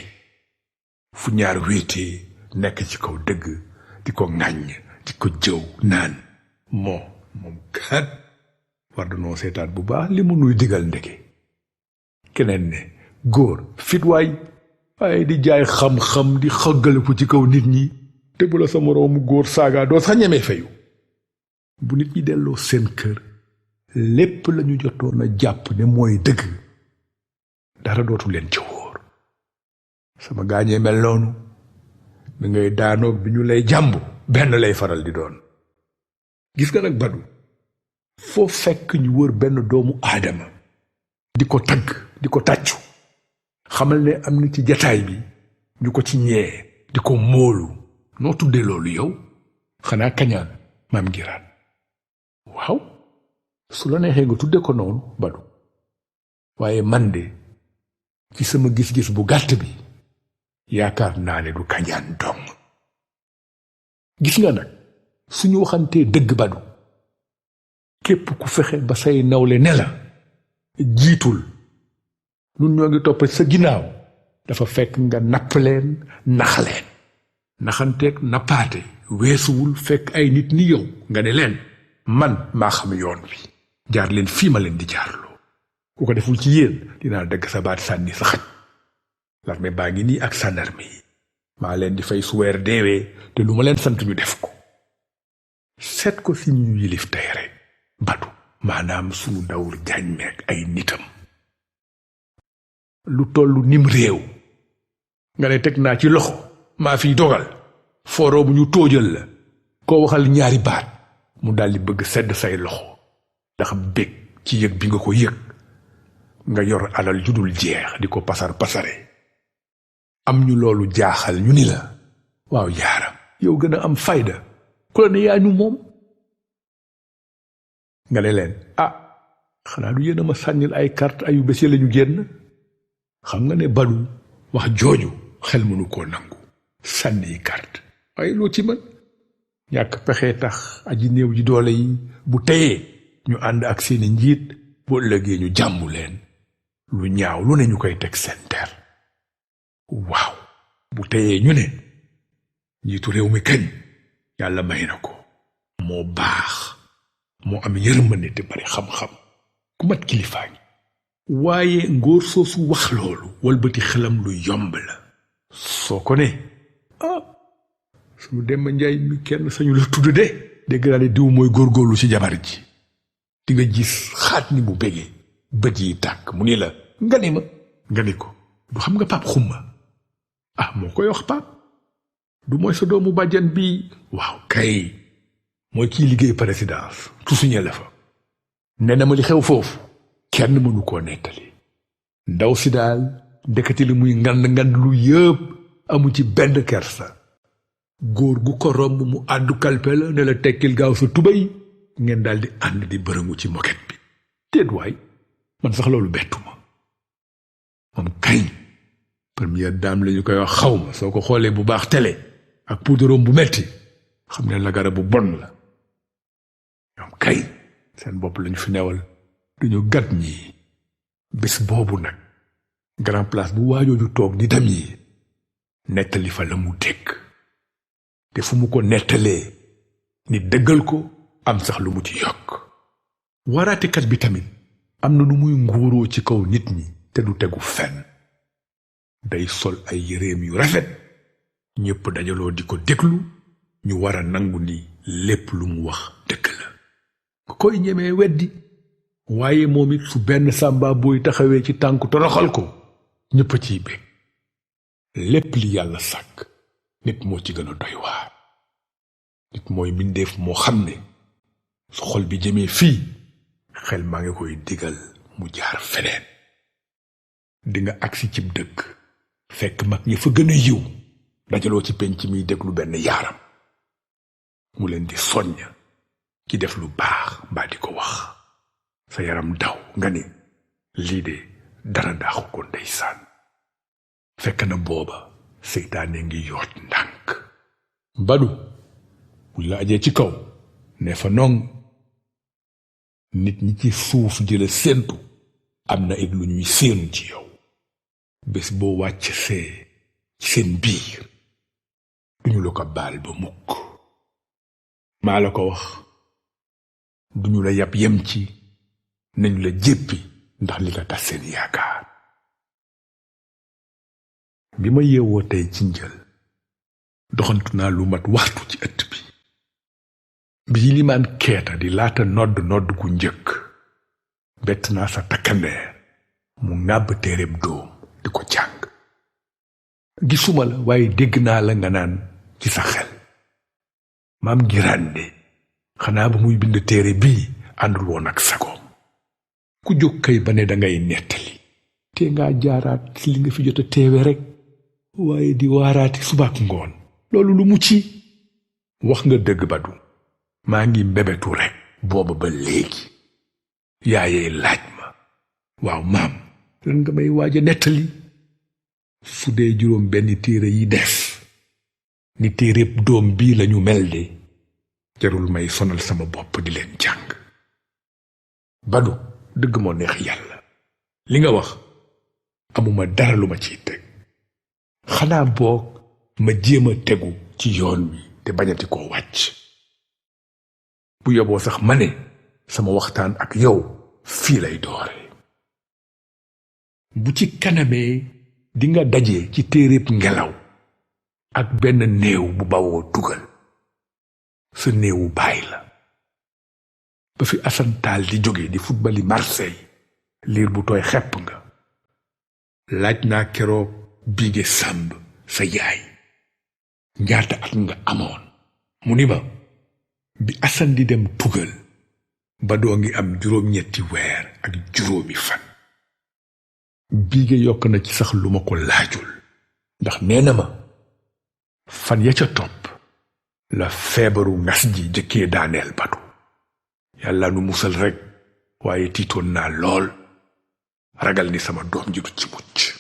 fu ñaar wéetee nekk ci kaw dëgg di ko ŋàññ di ko jëw naan moom kat war danoo seetaat bu baax li mu nuy digal ndeke keneen ne góor fit waay waaye di jaay xam-xam di xëggaliku ci kaw nit ñi te bu la sa moroomu góor saaga doo sax ñemee fayu bu nit ñi delloo seen kër lépp lañu jotoon a jàpp ne mooy dëgg dara dootu leen ci wóor sama gaañee mel noonu bi ngay daanoog bi ñu lay jàmb benn lay faral di doon gis nga nag Badu foo fekk ñu wër benn doomu aadama di ko tagg di ko tàccu xamal ne am na ci jataay bi ñu ko ci ñee di ko móolu noo tuddee loolu yow xanaa kañaan maam ngiraan waaw su la neexee nga tudde ko noonu Badu waaye man de ci sama gis-gis bu gàtt bi yaakaar naa ne du kañaan dong gis nga nag suñu waxantee dëgg Badu képp ku fexe ba say nawle ne la jiitul nun ñoo ngi topp sa ginnaaw dafa fekk nga napp leen nax leen. naxanteeg nappaate weesuwul fekk ay nit ni yow nga ne leen man maa xam yoon wi jaar leen fii ma leen di jaarloo. ku ko deful ci yéen dinaa dagg sa baat sànni sa xaj. l'armée baa ngi nii ak gendarme yi maa leen di fay su weer deewee te lu ma leen sant ñu def ko. seet ko si ñu yilif tey rek Badu maanaam sunu dawur jaañ meek ay nitam. lu tollu nim réew nga ne teg naa ci loxo maa fiy dogal fooroo bu ñu tóojal la koo waxal ñaari baat mu daldi bëgg sedd say loxo ndax bég ci yëg bi nga ko yëg nga yor alal judul jeex di ko pasar pasare. am ñu loolu jaaxal ñu ni la waaw yaaram yow gën a am fayda ku la ne yaa ñu moom. nga ne leen xanaa du yéen a ma sànnil ay carte ayu bés lañu génn. xam nga ne Badu wax jooju xel mënu koo nangu sànni carte waaye loo ci mën. ñàkk pexe tax aji néew ji doole yi bu teyee ñu ànd ak seeni njiit boo ëllëgee ñu jàmmu leen lu ñaaw lu ne ñu koy teg seen der. waaw bu teyee ñu ne njiitu réew mi kañ yàlla may na ko moo baax moo am yërmande te bari xam-xam ku mat kilifaa ngi. waaye ngóor soosu wax loolu walbati xelam lu yomb la. soo ko ne suñu Demba Njaay mi kenn sañu la tudd de dégg naa ne diw mooy góorgóorlu ci jabar ji di nga gis xaat ni mu bégee bët yi tàkk mu ni la nga ni ma nga ni ko du xam nga Pape Xumma moo koy wax Pape du mooy sa doomu bàjjan bi waaw kay mooy kiy liggéey présidence tusuñe la fa nee na ma li xew foofu kenn mënu koo nettali. ndaw si daal ndekati li muy ngand lu yëpp amu ci benn kersa. góor gu ko romb mu àddu kalpe la ne la tekkil gaaw sa tubéy ngeen daal di ànd di bërëngu ci moket bi. déet waay man sax loolu bettu ma moom kañ première dame lañu koy wax xaw ma soo ko xoolee bu baax télé ak puudaroom bu metti xam ne la garab bu bon la. ñoom kay seen bopp lañu fi newal duñu gat ñi. bés boobu nag grand place bu waajooju toog di dem yi nettali fa la mu dégg te fu mu ko nettalee ni dëggal ko am sax lu mu ci yokk. waaraatekat bi tamit am na nu muy nguuroo ci kaw nit ñi te du tegu fenn. day sol ay yéreem yu rafet ñépp dajaloo di ko déglu ñu war a nangu ni lépp lu mu wax dëgg la nga koy ñemee weddi. waaye moom it su benn sàmba booy taxawee ci tànku toroxal ko ñépp a ciy bég. lépp li yàlla sàkk nit moo ci gën a doy waar. nit mooy mbindeef moo xam ne su xol bi jëmee fii xel maa ngi koy digal mu jaar feneen. dinga agsi cib dëkk fekk mag ñi fa gën a yiw dajaloo ci penc mi déglu benn yaaram mu leen di soññ ki def lu baax mbaa di ko wax. sa yaram daw nga ni lii de dara daaxu ko ndeysaan. fekk na booba seytaane ngi yoot ndànk. Badu buñ la ajee ci kaw ne fa nong nit ñi ci suuf di la séentu am na it lu ñuy séenu ci yow. bés boo wàcc see ci seen biir duñu la ko baal ba mukk. maa la ko wax duñu la yab yem ci nañu la jéppi ndax li nga tas seen yaakaar. bi ma yeewoo tey ci njël doxantu naa lu mat waxtu ci ëtt bi. bi yilimaan keeta di laata nodd gu njëkk bett naa sa takkandeer mu ŋàbb téereb doom di ko jàng. gisuma la waaye dégg naa la nga naan ci sa xel maam Girande xanaa ba muy bind téere bii àndul woon ak sagoom. ku jóg kay ba ne dangay nettali te ngaa jaaraat ci li nga fi jot a teewe rekk waaye di waaraati subaak ngoon loolu lu mu ci. wax nga dëgg Badu maa ngi mbebetu rekk booba ba léegi yaayee laaj ma waaw maam lan nga may waaj a nettali. su dee juróom benn téere yi des ni téereb doom bii lañu mel de jarul may sonal sama bopp di leen jàng. Badu dëgg moo neex yàlla li nga wax amuma dara lu ma ciy teg xanaa boog ma jéem a tegu ci yoon wi te bañati koo wàcc. bu yoboo sax ma ne sama waxtaan ak yow fii lay doore. bu ci kanamee dinga daje ci téereb ngelaw ak benn néew bu bawoo tugal. sa néewu baay la. ba fi Assane Tall di jóge di footballi Marseille liir bu tooy xepp nga. laaj naa keroog Biige Samb sa yaay ñaata at nga amoon. mu ni ma bi Assane di dem tugal ba doo ngi am 7 weer ak 5 fan. Biige yokk na ci sax lu ma ko laajul ndax nee na ma fan ya ca topp la feebaru ngas ji jëkkee daaneel batu. yàlla nu musal rekk waaye tiitoon naa lool ragal ni sama doom ji du ci mucc.